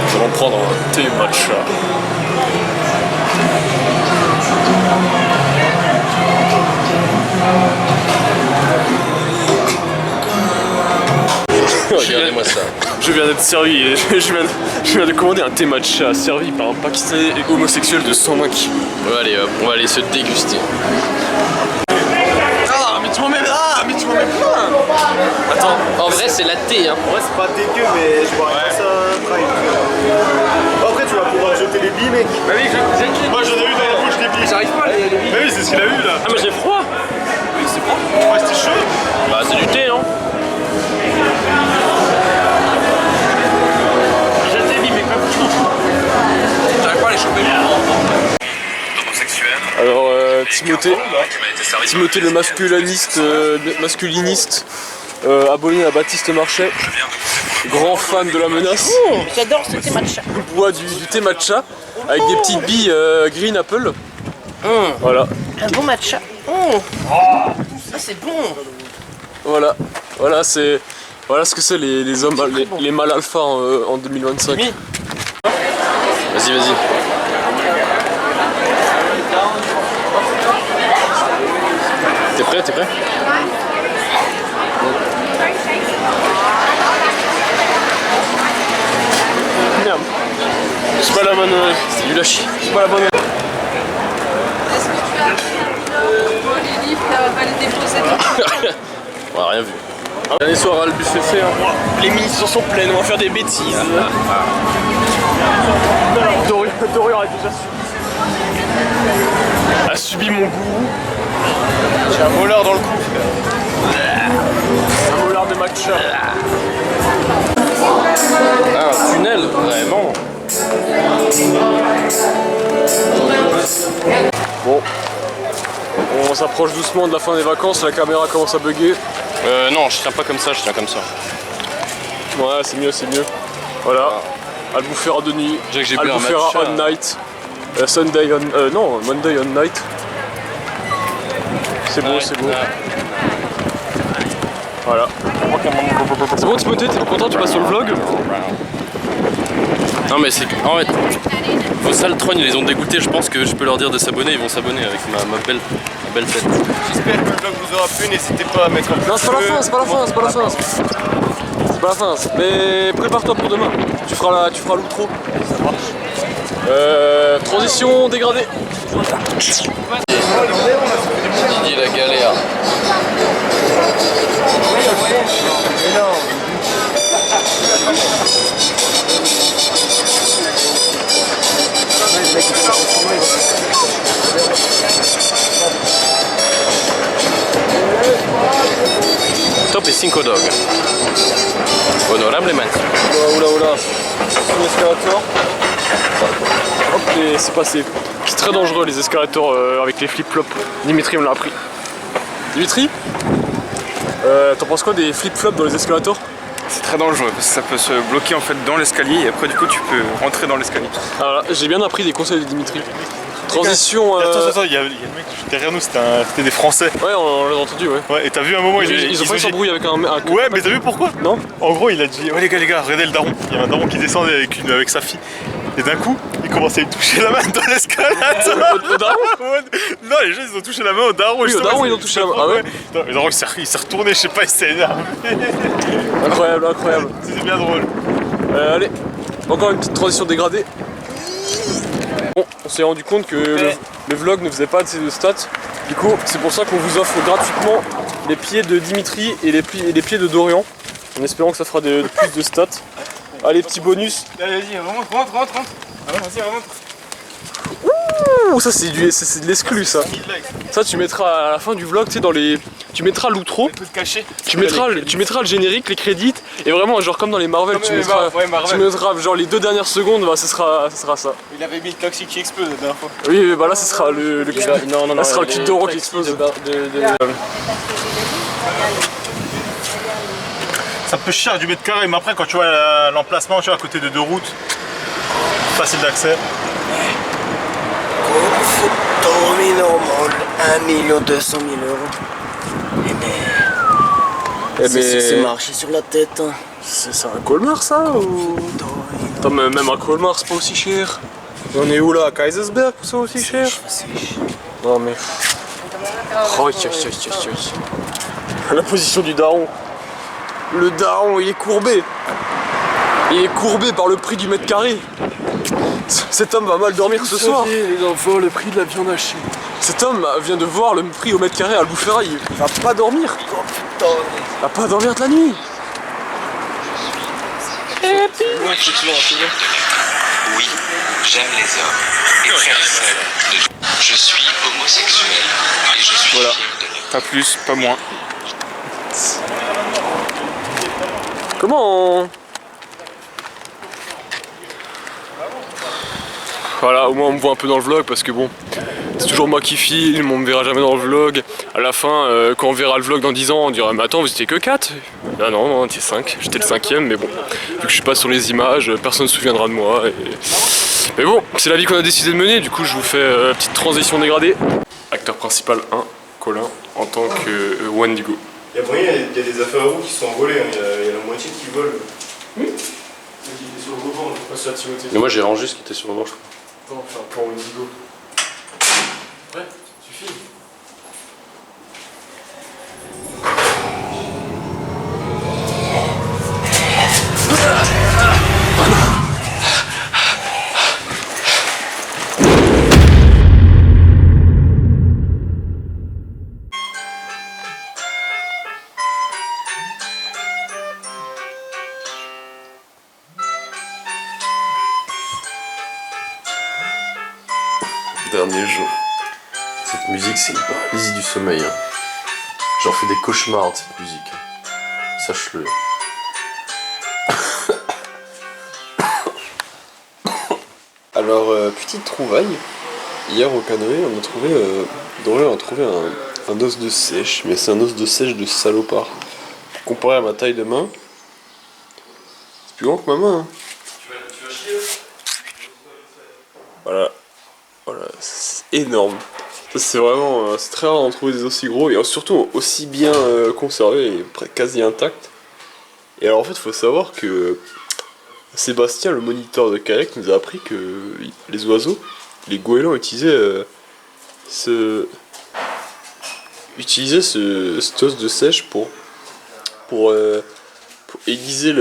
Nous allons prendre un thé matcha. Regardez-moi ça. Je viens d'être servi, je viens de commander un thé matcha servi par un Pakistanais homosexuel de 120 kg. Ouais, allez hop, on va aller se déguster. mais tu m'en mets plein. Attends, en vrai c'est la thé hein. En vrai, c'est pas dégueu, mais je vois rien ça. Après, tu vas pouvoir jeter les billes, mec. Bah oui, j'ai Moi j'en ai eu dans la bouche des billes. J'arrive pas à les billes. Mais oui, c'est ce qu'il a eu là. Ah mais j'ai froid. Oui, c'est bon. Ouais, c'était chaud. Bah c'est du thé hein. J'ai des billes, mais comme j'arrive pas à les choper. Alors Timothée le masculiniste abonné à Baptiste Marchais, grand fan de la menace. Oh, j'adore ce thé matcha. Boit du thé matcha avec des petites billes green apple. Voilà. Un bon matcha. Ah, c'est bon. Voilà c'est ce que c'est les hommes, les mâles alpha en 2025. Vas-y. T'es prêt? Merde. C'est pas la bonne. C'est du lâcher. C'est pas la bonne. Est-ce que tu as les livres qu'elle va les déposer? On a rien vu. Dernier soir à le buffet fait. Hein. Les munitions sont pleines, on va faire des bêtises. Dorian a déjà subi mon goût. J'ai un molar dans le cou. Un molar de matcha. Ah, un tunnel, vraiment. Bon. On s'approche doucement de la fin des vacances, la caméra commence à bugger. Non, je tiens pas comme ça, je tiens comme ça. Ouais, c'est mieux, c'est mieux. Voilà. Albufera de nuit, J'ai bu un Albufera matcha. on night, Sunday on... non, Monday on night. C'est beau, c'est beau. Voilà. C'est bon Timothée, t'es content, tu passes sur le vlog? Non mais c'est que, en fait, vos sales trognes, ils les ont dégoûtés, je pense que je peux leur dire de s'abonner, ils vont s'abonner avec ma belle tête. J'espère que le vlog vous aura plu, n'hésitez pas à mettre un Non, c'est pas la fin, c'est pas la fin, c'est pas la fin. C'est pas la fin, mais prépare-toi pour demain. Tu feras l'outro. Ça marche. Transition dégradée. Didier la galère. Top et 5 dog. Honorablement. Oula oula. Sur l'escalator. Hop, et c'est passé. C'est très dangereux les escalators avec les flip-flops. Dimitri me l'a appris. Dimitri, t'en penses quoi des flip-flops dans les escalators? C'est très dangereux parce que ça peut se bloquer en fait dans l'escalier et après du coup tu peux rentrer dans l'escalier. Alors j'ai bien appris des conseils de Dimitri. Transition. Attends, il y a le mec derrière nous, c'était des Français. Ouais, on l'a entendu, ouais. Ouais, et t'as vu un moment, Ils ont fait s'embrouiller avec un. Ouais, mais t'as vu pourquoi? Non. En gros, il a dit, ouais les gars, regardez le daron. Il y a un daron qui descendait avec sa fille. Et d'un coup, il commençait à lui toucher la main dans l'escalator. Au daron? Non, les gens ils ont touché la main au daron. Oui, au daron ils ont touché la main. Ah ouais? Le daron il s'est retourné, je sais pas, il s'est énervé. Incroyable, incroyable. C'était bien drôle. Allez, encore une petite transition dégradée. Bon, on s'est rendu compte que le vlog ne faisait pas assez de stats. Du coup, c'est pour ça qu'on vous offre gratuitement les pieds de Dimitri et les pieds de Dorian. En espérant que ça fera plus de stats. Allez, petit bonus. Allez, vas-y, rentre. Ah ouais, vas-y, rentre. Ouh, ça c'est de l'exclu ça. Ça tu mettras à la fin du vlog, tu sais, dans les... Tu mettras l'outro, tu mettras le générique, les crédits, et vraiment genre comme dans les Marvel, tu mettras genre les 2 dernières secondes, bah ce sera ça. Il avait mis le toxique qui explose la dernière fois. Oui, bah là ce sera le cul. Non, là ce sera le cul d'Oro qui explose. Ça peut cher du mètre carré, mais après quand tu vois l'emplacement, tu vois à côté de 2 routes, facile d'accès. Dormi normal, 1 200 000 euros. C'est marché sur la tête. Hein. C'est un Colmar ça ou... Attends, mais même un Colmar c'est pas aussi cher. On est où là? À Kaisersberg pour ça aussi cher? Non mais... Oh, la position du daron. Le daron il est courbé. Il est courbé par le prix du mètre carré. Cet homme va mal dormir ce soir. Les enfants, le prix de la viande hachée. Cet homme vient de voir le prix au mètre carré à Albufera, il va pas dormir. Il va pas dormir de la nuit. Oui, j'aime les hommes. Et personne ne... Je suis homosexuel et je suis Voilà. fier de l'être. Pas plus, pas moins. Comment on... Voilà, au moins on me voit un peu dans le vlog parce que bon, c'est toujours moi qui filme, on me verra jamais dans le vlog. À la fin, quand on verra le vlog dans 10 ans, on dira mais attends, vous étiez que 4? Ah non, t'es 5, j'étais le 5ème, mais bon, vu que je suis pas sur les images, personne ne se souviendra de moi. Mais bon, c'est la vie qu'on a décidé de mener, du coup je vous fais petite transition dégradée. Acteur principal 1, Colin, en tant que Wendigo. Il y a moyen, il y a des affaires à vous qui sont envolées, hein. Il y a la moitié qui volent. Oui. Qui était sur le rebord, je sais pas si à Timothée. Mais moi j'ai rangé ce qui était sur le bord, je crois. Attends, on fait un plan Wendigo. Ouais, tu filmes. Dernier jour. Cette musique, c'est une paralysie du sommeil. Hein. J'en fais des cauchemars de cette musique. Sache-le. Alors, petite trouvaille. Hier au canoë, on a trouvé, Doré a trouvé un os de sèche, mais c'est un os de sèche de salopard. Comparé à ma taille de main, c'est plus grand que ma main. Hein. Tu vas chier Voilà, c'est énorme. Ça c'est vraiment, c'est très rare d'en trouver des aussi gros et surtout aussi bien conservés et quasi intacts. Et alors en fait, il faut savoir que Sébastien, le moniteur de kayak, nous a appris que les oiseaux, les goélands utilisaient cet os de sèche pour aiguiser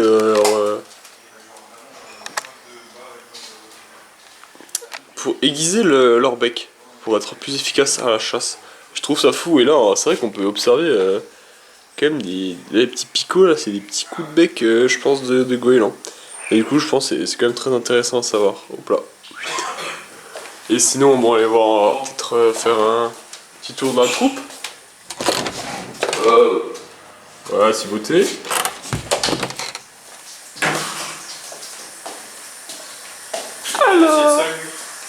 leur bec, pour être plus efficace à la chasse. Je trouve ça fou, et là c'est vrai qu'on peut observer quand même les petits picots là, c'est des petits coups de bec je pense de goéland. Et du coup je pense que c'est quand même très intéressant à savoir. Hop là. Et sinon bon, allez voir, peut-être faire un petit tour de la troupe. Voilà, c'est beauté. Alors,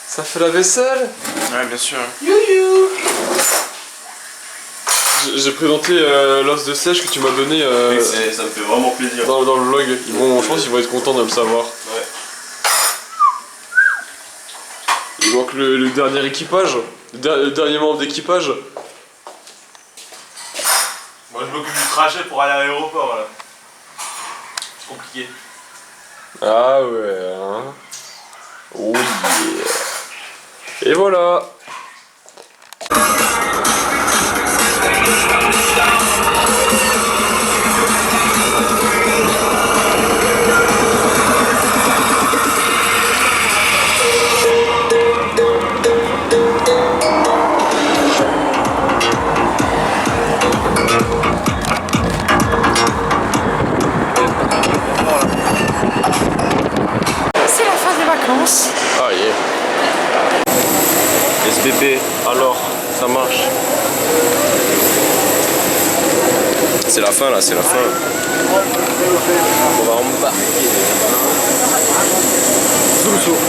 ça fait la vaisselle. Ouais, bien sûr. J'ai présenté l'os de sèche que tu m'as donné ça me fait vraiment plaisir. dans le vlog. Je pense qu'ils vont être contents de le savoir. Ouais. Il manque le dernier équipage, le dernier membre d'équipage. Moi je m'occupe du trajet pour aller à l'aéroport là. C'est compliqué. Ah ouais, hein. Oh yeah. Et voilà. Ah yeah. SBB, alors, ça marche. C'est la fin là, c'est la fin. On va embarquer. Zoom zoom.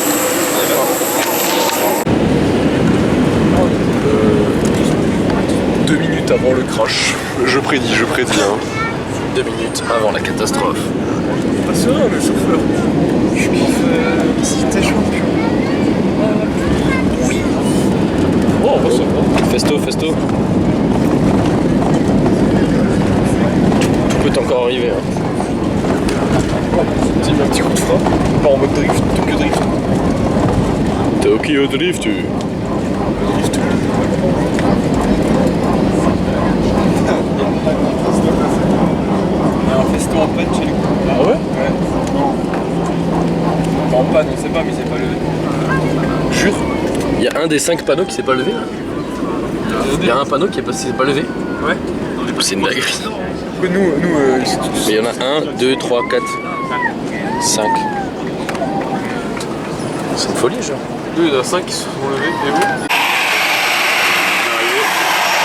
2 minutes avant le crash. Je prédis hein. 2 minutes avant la catastrophe. Pas serein le chauffeur. Je kiffe si t'es champion. Oui. Oh, ça va. Festo. Tu peux encore arriver. Hein. Dis-moi un petit coup de frein. Pas en mode drift, que drift. T'es ok au drift, tu. Drift. Il y a un festo en panne chez lui. Ah ouais? Ouais. Enfin, en panne, on sait pas, mais il s'est pas levé. Jure. Il y a un des 5 panneaux qui s'est pas levé là. Il y a un panneau qui s'est pas levé. Ouais. C'est une dinguerie. Nous, Mais il y en a 1, 2, 3, 4, 5. C'est une folie genre. Il y en a 5 qui se sont levés, et vous? On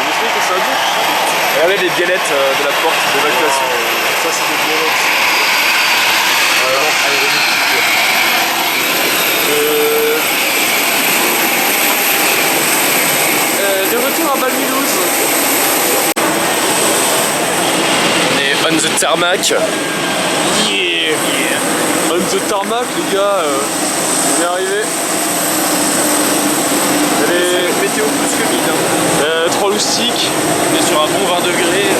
espère que ça va bien. regardez les galettes de la porte d'évacuation. Ça c'est des galettes. De retour à Balmulhouse. On est on the tarmac. Yeah. On the tarmac les gars, on est arrivé. Météo plus que vide. 3 loustiques. On est sur un bon 20 degrés.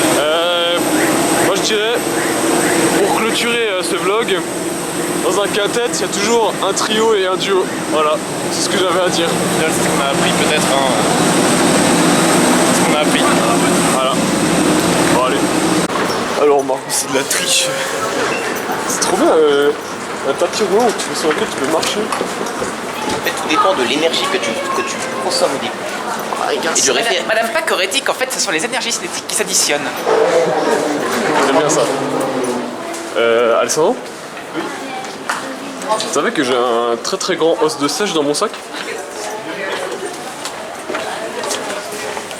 Moi je dirais, pour clôturer ce vlog, dans un quintet, il y a toujours un trio et un duo. Voilà, c'est ce que j'avais à dire. C'est ce qu'on a appris peut-être. Hein. C'est ce qu'on a appris. Voilà. Bon allez. Alors Marc, c'est de la triche. C'est trop bien un tapis roulant où sur lequel tu peux marcher. En fait, tout dépend de l'énergie que tu consommes au début. Et du référent. Madame Pack aurait dit qu'en fait, ce sont les énergies cinétiques qui s'additionnent. J'aime bien ça. Alessandro ? Oui. Tu savais que j'ai un très très grand os de sèche dans mon sac ?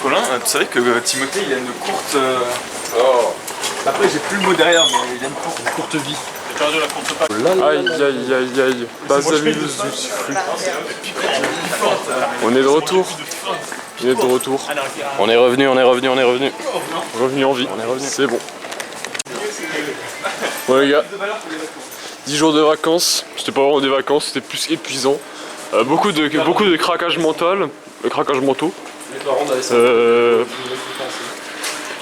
Colin, tu savais que Timothée il a une courte. Oh. Après j'ai plus le mot derrière, mais il a une courte vie. perdu la contrepartie. Aïe aïe aïe aïe. Basamilus Zucifru. On est de retour. On est de retour. On est revenu, on est revenu, on est revenu. Revenu en vie. On est revenu. C'est bon. Bon les gars. 10 jours de vacances. C'était pas vraiment des vacances, c'était plus épuisant. Beaucoup de craquage mental. Craquage mentaux.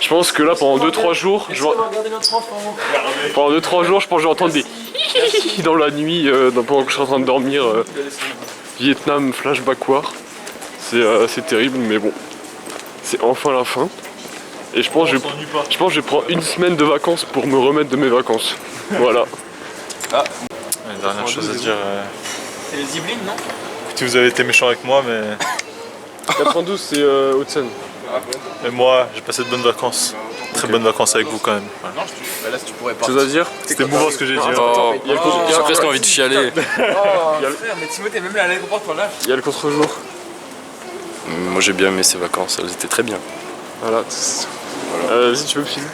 Je pense que là pendant 2-3 jours, je pense que je vais entendre des dans la nuit pendant que je suis en train de dormir. Vietnam flashback war. C'est terrible mais bon. C'est enfin la fin. Et je pense que je vais prendre une semaine de vacances pour me remettre de mes vacances. Voilà. Ah, une dernière chose à dire. C'est les Yvelines, non? Écoutez, vous avez été méchant avec moi, mais. 92 c'est Haute-Seine. Mais moi, j'ai passé de bonnes vacances. Très bonnes vacances avec vous quand même. Voilà. Là, si tu pourrais pas. Tu veux dire? C'était émouvant ce que j'ai dit. J'ai presque envie de chialer. Frère, mais Timothée, même à l'aéroport, toi là. Il y a le contre-jour. Moi j'ai bien aimé ces vacances, elles étaient très bien. Voilà. Vas-y, tu peux me filmer.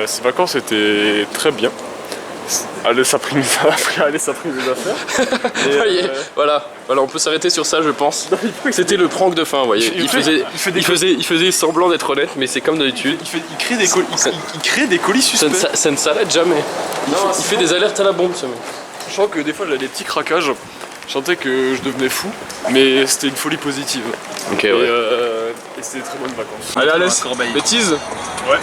Ces vacances étaient très bien. Alice a pris mes affaires. Et, voilà, on peut s'arrêter sur ça je pense. C'était le prank de fin, vous voyez. Il faisait semblant d'être honnête, mais c'est comme d'habitude. Il crée des colis suspects. Ça ne s'arrête jamais. Il fait des alertes à la bombe ce mec. Je sens que des fois j'avais des petits craquages. Je sentais que je devenais fou, mais c'était une folie positive. Ok, et, ouais. Et c'était des très bonnes vacances. Allez, Alès, bêtise. Ouais.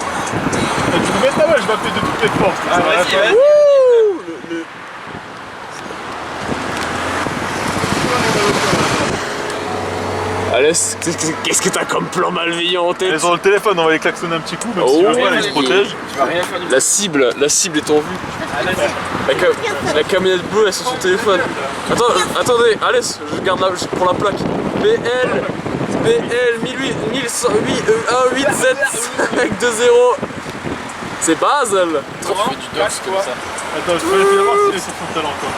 Tu peux mettre là, ouais, je m'appelle de toutes les forces. Ah, vas-y. Alès, qu'est-ce que t'as comme plan malveillant en tête? Elles sont sur le téléphone, on va les klaxonner un petit coup, même si tu veux pas, ils se protègent. Tu vas rien faire du La cible est en vue. La camionnette bleue, elle est sur son téléphone. Attendez, Alès, je prends la plaque. BL 187 avec 2 0. C'est Basel. Tu fais du dox comme ça. Attends, je peux voir s'il est sur son talent encore.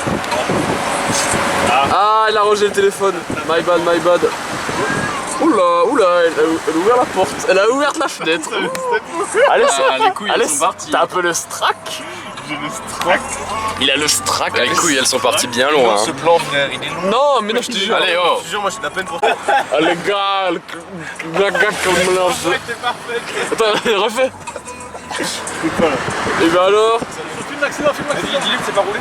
Ah, elle a rangé le téléphone. My bad. Oula, elle a ouvert la porte. Elle a ouvert la fenêtre. Alès, t'as un peu le strack. J'ai le strack. Il a le strack. Les couilles, elles sont parties bien loin. Ce plan, frère, il est long. Non, mais non, je te jure. Allez, oh. Je te jure, moi j'ai de la peine pour toi. Ah, les gars, comme mélange. Attends, refais. Et ben alors. Filme l'accident. Dis-lui que c'est pas roulé.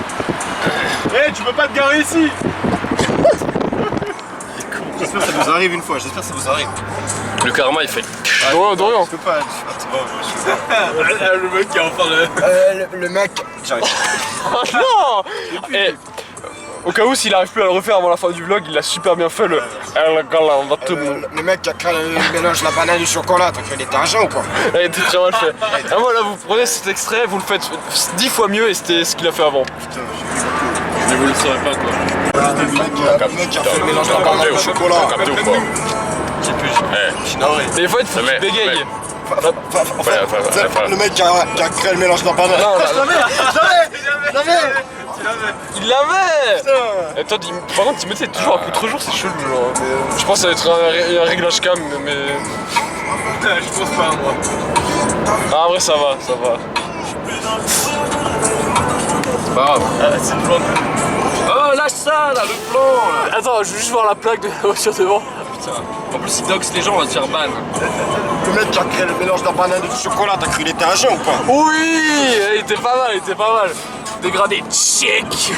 Eh, tu peux pas te garer ici. J'espère que ça vous arrive une fois, j'espère que ça vous arrive. Le karma il fait. Dorian. Je peux pas. Le mec qui a enfin Le mec. J'arrive. Ah non. Et au cas où s'il arrive plus à le refaire avant la fin du vlog, il a super bien fait le. On va tout le monde. Le mec qui a créé le mélange la banane et du chocolat, t'as cru qu'il était agent ou quoi? Il était très mal fait. Ah voilà, vous prenez cet extrait, vous le faites 10 fois mieux et c'était ce qu'il a fait avant. Mais vous le saurez pas quoi. Le mec qui a fait le mélange la banane et du chocolat. Capté ou pas? J'ai plus. Mais des fois il faut qu'il bégaye. Le mec qui a créé le mélange de la banane. Jamais. Il l'avait. Attends, par contre, Timothée toujours à contre-jour, c'est chelou genre. Je pense que ça va être un réglage cam, mais. Je pense pas, moi. Ah, en vrai, ça va. C'est pas grave. C'est le plan. Oh, lâche ça là, le plan là. Attends, je veux juste voir la plaque de la voiture devant. Putain. En plus, il doxe les gens, on va se faire ban. Le mec qui a créé le mélange de la banane et du chocolat, t'as cru qu'il était agent ou pas? Oui, il était pas mal. Dégradé tchèque.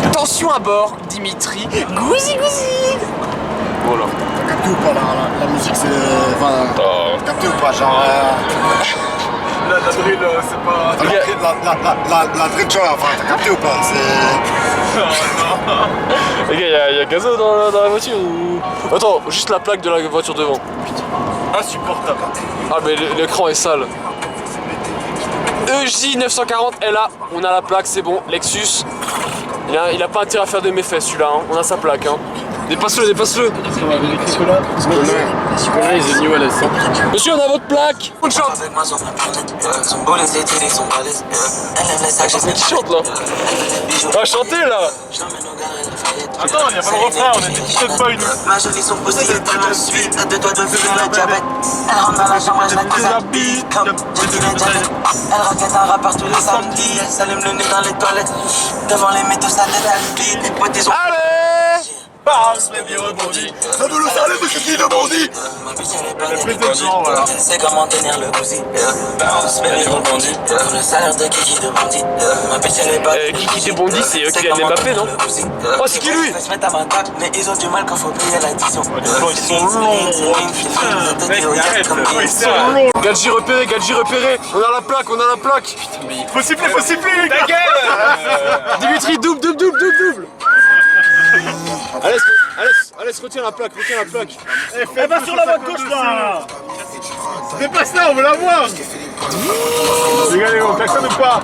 Attention à bord, Dimitri. Gouzi. Voilà. T'as capté ou pas la musique c'est. Enfin. T'as capté ou pas? Genre. La drill, c'est pas. La drill, tu vois, enfin, t'as capté ou pas? C'est. Les gars, y'a Gazo dans la voiture ou. Attends, juste la plaque de la voiture devant. Insupportable. Ah, mais l'écran est sale. EJ 940 est là, on a la plaque, c'est bon. Lexus, il a pas intérêt à faire de méfaits celui-là, hein. On a sa plaque. Hein. Dépasse-le. Nicolas is the new LS. Monsieur, on a votre plaque. On chante. Mais qui chante là? Ah, chantez là. Attends, il n'y a pas le refrain, on était TikTok boy nous. Ma jolie son poussée dans la suite. À deux doigts de finir le diabète. Elle rentre dans la chambre et je la déshabille. Comme Jackie Janet. Elle raquette un rap tous les samedis. Elle s'allume le nez dans les toilettes. Devant les métaux, sa tête à vide. Les potes, ils ont. Allez! Bounce, baby, rebondit. Ça veut le saler de qui de bandit. Ma bitch, elle est pas elle sait comment tenir le gousi. Bounce, baby, rebondit. Le salaire de Kiki de bandit. Ma bitch, elle est pas. Kiki de bandit, c'est Kylian Mbappé, non? Oh, c'est qui lui? Mais ils ont du mal quand faut payer l'addition. Ils sont longs. Gadji repéré, on a la plaque, Putain, mais... Faut siffler, ta gueule. Dimitri, double. Allez, retiens la plaque. Elle va sur la voie de gauche là. Dépasse là, on veut la voir. Les gars, on klaxonne ou pas?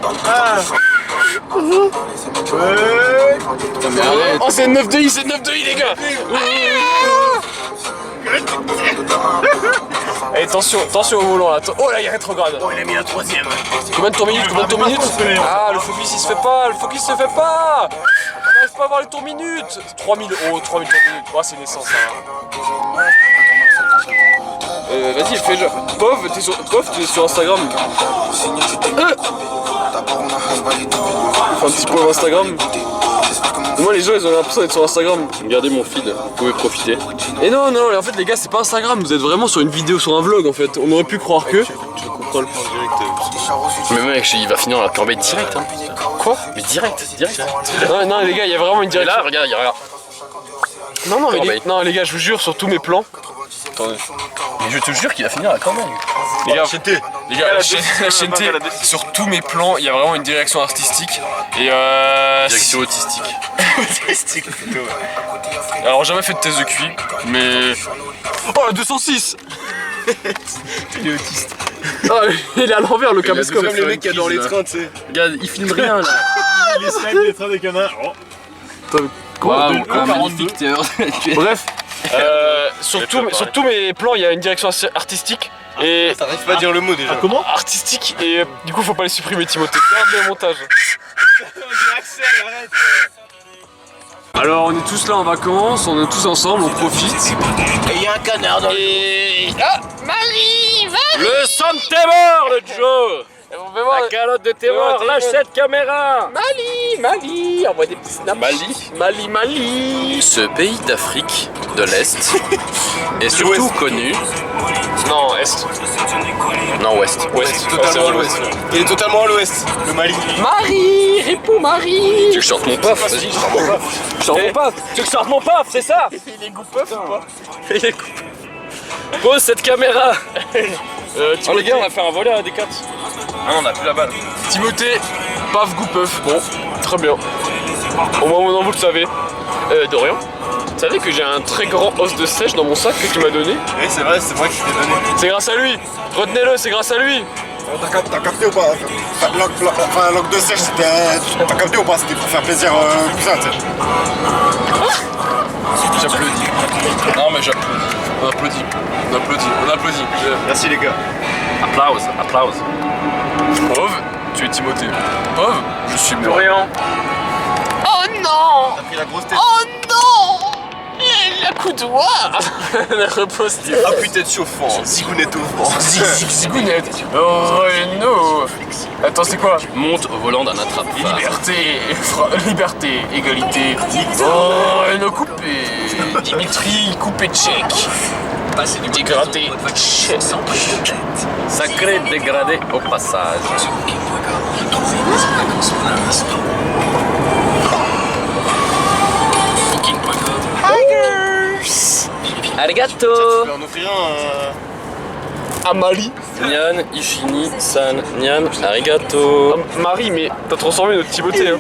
Ouais. Putain, mais arrête. Oh, c'est 9-2i, les gars. Eh, attention au volant là. Oh là, il y a rétrograde. Oh, il a mis la 3ème. Combien de tours minutes? Ah, le focus il se fait pas. On n'arrive pas à voir les tours minutes. 3000 tours minutes. Oh, c'est naissance ça. Vas-y, fais genre. Pov, t'es sur Instagram. Fais un petit pov Instagram. Moi, les gens ils ont l'impression d'être sur Instagram. Regardez mon feed, vous pouvez profiter. Et non, en fait, les gars, c'est pas Instagram. Vous êtes vraiment sur une vidéo, sur un vlog en fait. On aurait pu croire que. Tu comprends le plan direct. Mais mec, il va finir la corbeille direct. Hein. Quoi? Mais direct. Non, les gars, il y a vraiment une direction. Là, regarde, Non, les gars, je vous jure, sur tous mes plans. Attendez. Mais je te jure qu'il va finir la corbeille. Les gars, la chaîne T, sur tous mes plans, il y a vraiment une direction artistique. Et Direction autistique. Autistique plutôt. Alors, jamais fait de test de QI, mais. Oh, la 206. Il est autiste. Oh, il est à l'envers le caméscope. Comme les mecs qui adorent les trains, tu sais. Regarde, il filme rien là. Les slides des trains des canards. Magnifique terreur. Bref, sur tous mes plans, il y a une direction artistique. Et T'arrives pas à dire le mot déjà. Comment? artistique et du coup faut pas les supprimer, Timothée. Garde le montage. Alors on est tous là en vacances, on est tous ensemble, on profite. Et il y a un canard dans Ah, Marie, va! Le sang de tes morts, le Joe. La calotte de tes morts, lâche cette caméra. Mali, envoie des petits snaps. Mali. Ce pays d'Afrique de l'Est est surtout connu. Non, Est. Non, Ouest. Totalement à l'ouest. Il est totalement à l'ouest, le Mali. Marie, réponds Marie. Tu veux que je sorte mon paf? Vas-y, je sors mon paf. Je sors mon paf. Tu veux que je sorte mon paf, c'est ça? Il est goupef ou pas? Il est coupé. Pose cette caméra. Oh les gars, on va faire un volet à D4. Ah non, on a plus la balle. Timothée, paf, goupeuf. Bon, très bien. Au moins maintenant vous le savez. Dorian, vous savez que j'ai un très grand os de sèche dans mon sac que tu m'as donné? Oui, c'est vrai, c'est moi qui t'ai donné. C'est grâce à lui. Retenez-le, c'est grâce à lui. T'as capté ou pas? Enfin, l'oc de sèche, c'était. T'as capté ou pas? C'était pour faire plaisir au cousin, tu sais. J'applaudis. Non mais j'applaudis. On applaudit. Merci les gars. Applause. Pov, tu es Timothée. Pov, je suis Dorian. Oh non! T'as pris la grosse tête. Oh non! La coudoir! Reposté. Ah putain de chauffant, zigounette au vent. Zigounette. Oh no. Attends, c'est quoi? Monte au volant d'un attrape. Liberté, égalité. Oh, no coupé. Dimitri, coupé tchèque. Passer du dégradé tchèque. Sacré dégradé au passage. Tigers! Arigato. Tu peux en offrir un Amali. Nyan, Ishini, San, Nyan, Arigato. Marie, mais t'as transformé notre Timothée. Hein.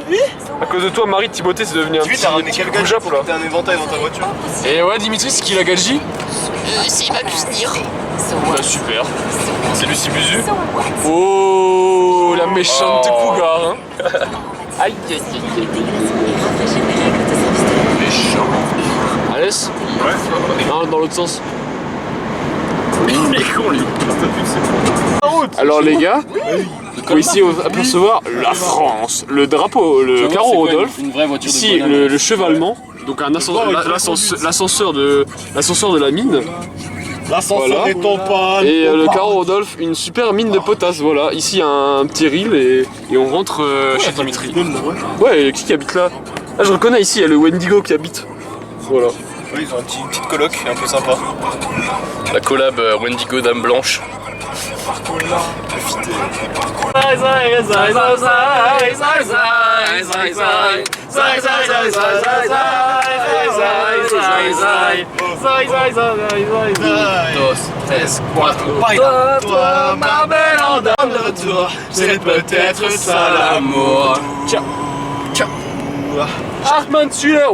À cause de toi, Marie, Timothée, c'est devenu un Tu t'as ramené petit quel gars? Japon là. T'as un éventail dans ta voiture? Et ouais, Dimitri, c'est qui la Gadji? C'est ma cuisinière. Bah super. C'est Lucie Buzu. Oh, la méchante cougar. Hein. Aïe, aïe, aïe, aïe. Méchant. Alès? Ouais. Non, dans l'autre sens. Il est con lui. Alors les gars, On peut ici apercevoir la France, le drapeau, le carreau Rodolphe. Une vraie voiture Ici, le chevalement, donc l'ascenseur de la mine. L'ascenseur est en panne. Et le carreau Rodolphe, une super mine de potasse. Voilà, ici un petit reel et on rentre chez Dimitri. Ouais, qui habite là? Ah, je reconnais ici, il y a le Wendigo qui habite. Voilà. Oui, ils ont une petite coloc, un peu sympa. La collab Wendigo Dame Blanche. Toi, ma belle en dame de retour, c'est peut-être ça l'amour. Ciao. Ciao. Hartmann Suller.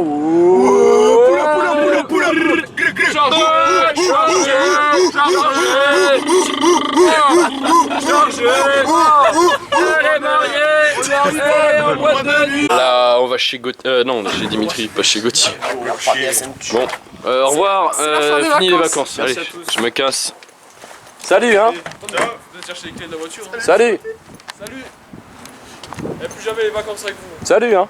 Là, on va chez Gauthier. Non, chez Dimitri, pas chez Gauthier. Bon, au revoir. Fini les vacances. Allez, je me casse. Salut, hein. Ciao. Vous êtes chercher les clés de la voiture. Salut. Salut. Et plus jamais les vacances avec vous. Salut, hein.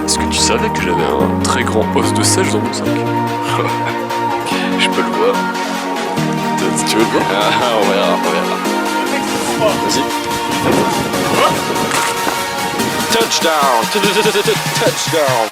Est-ce que tu savais que j'avais un très grand os de sèche dans mon sac? Je peux le voir. Si tu veux le voir? Ah, on verra, on verra. Vas-y. Touchdown! Touchdown!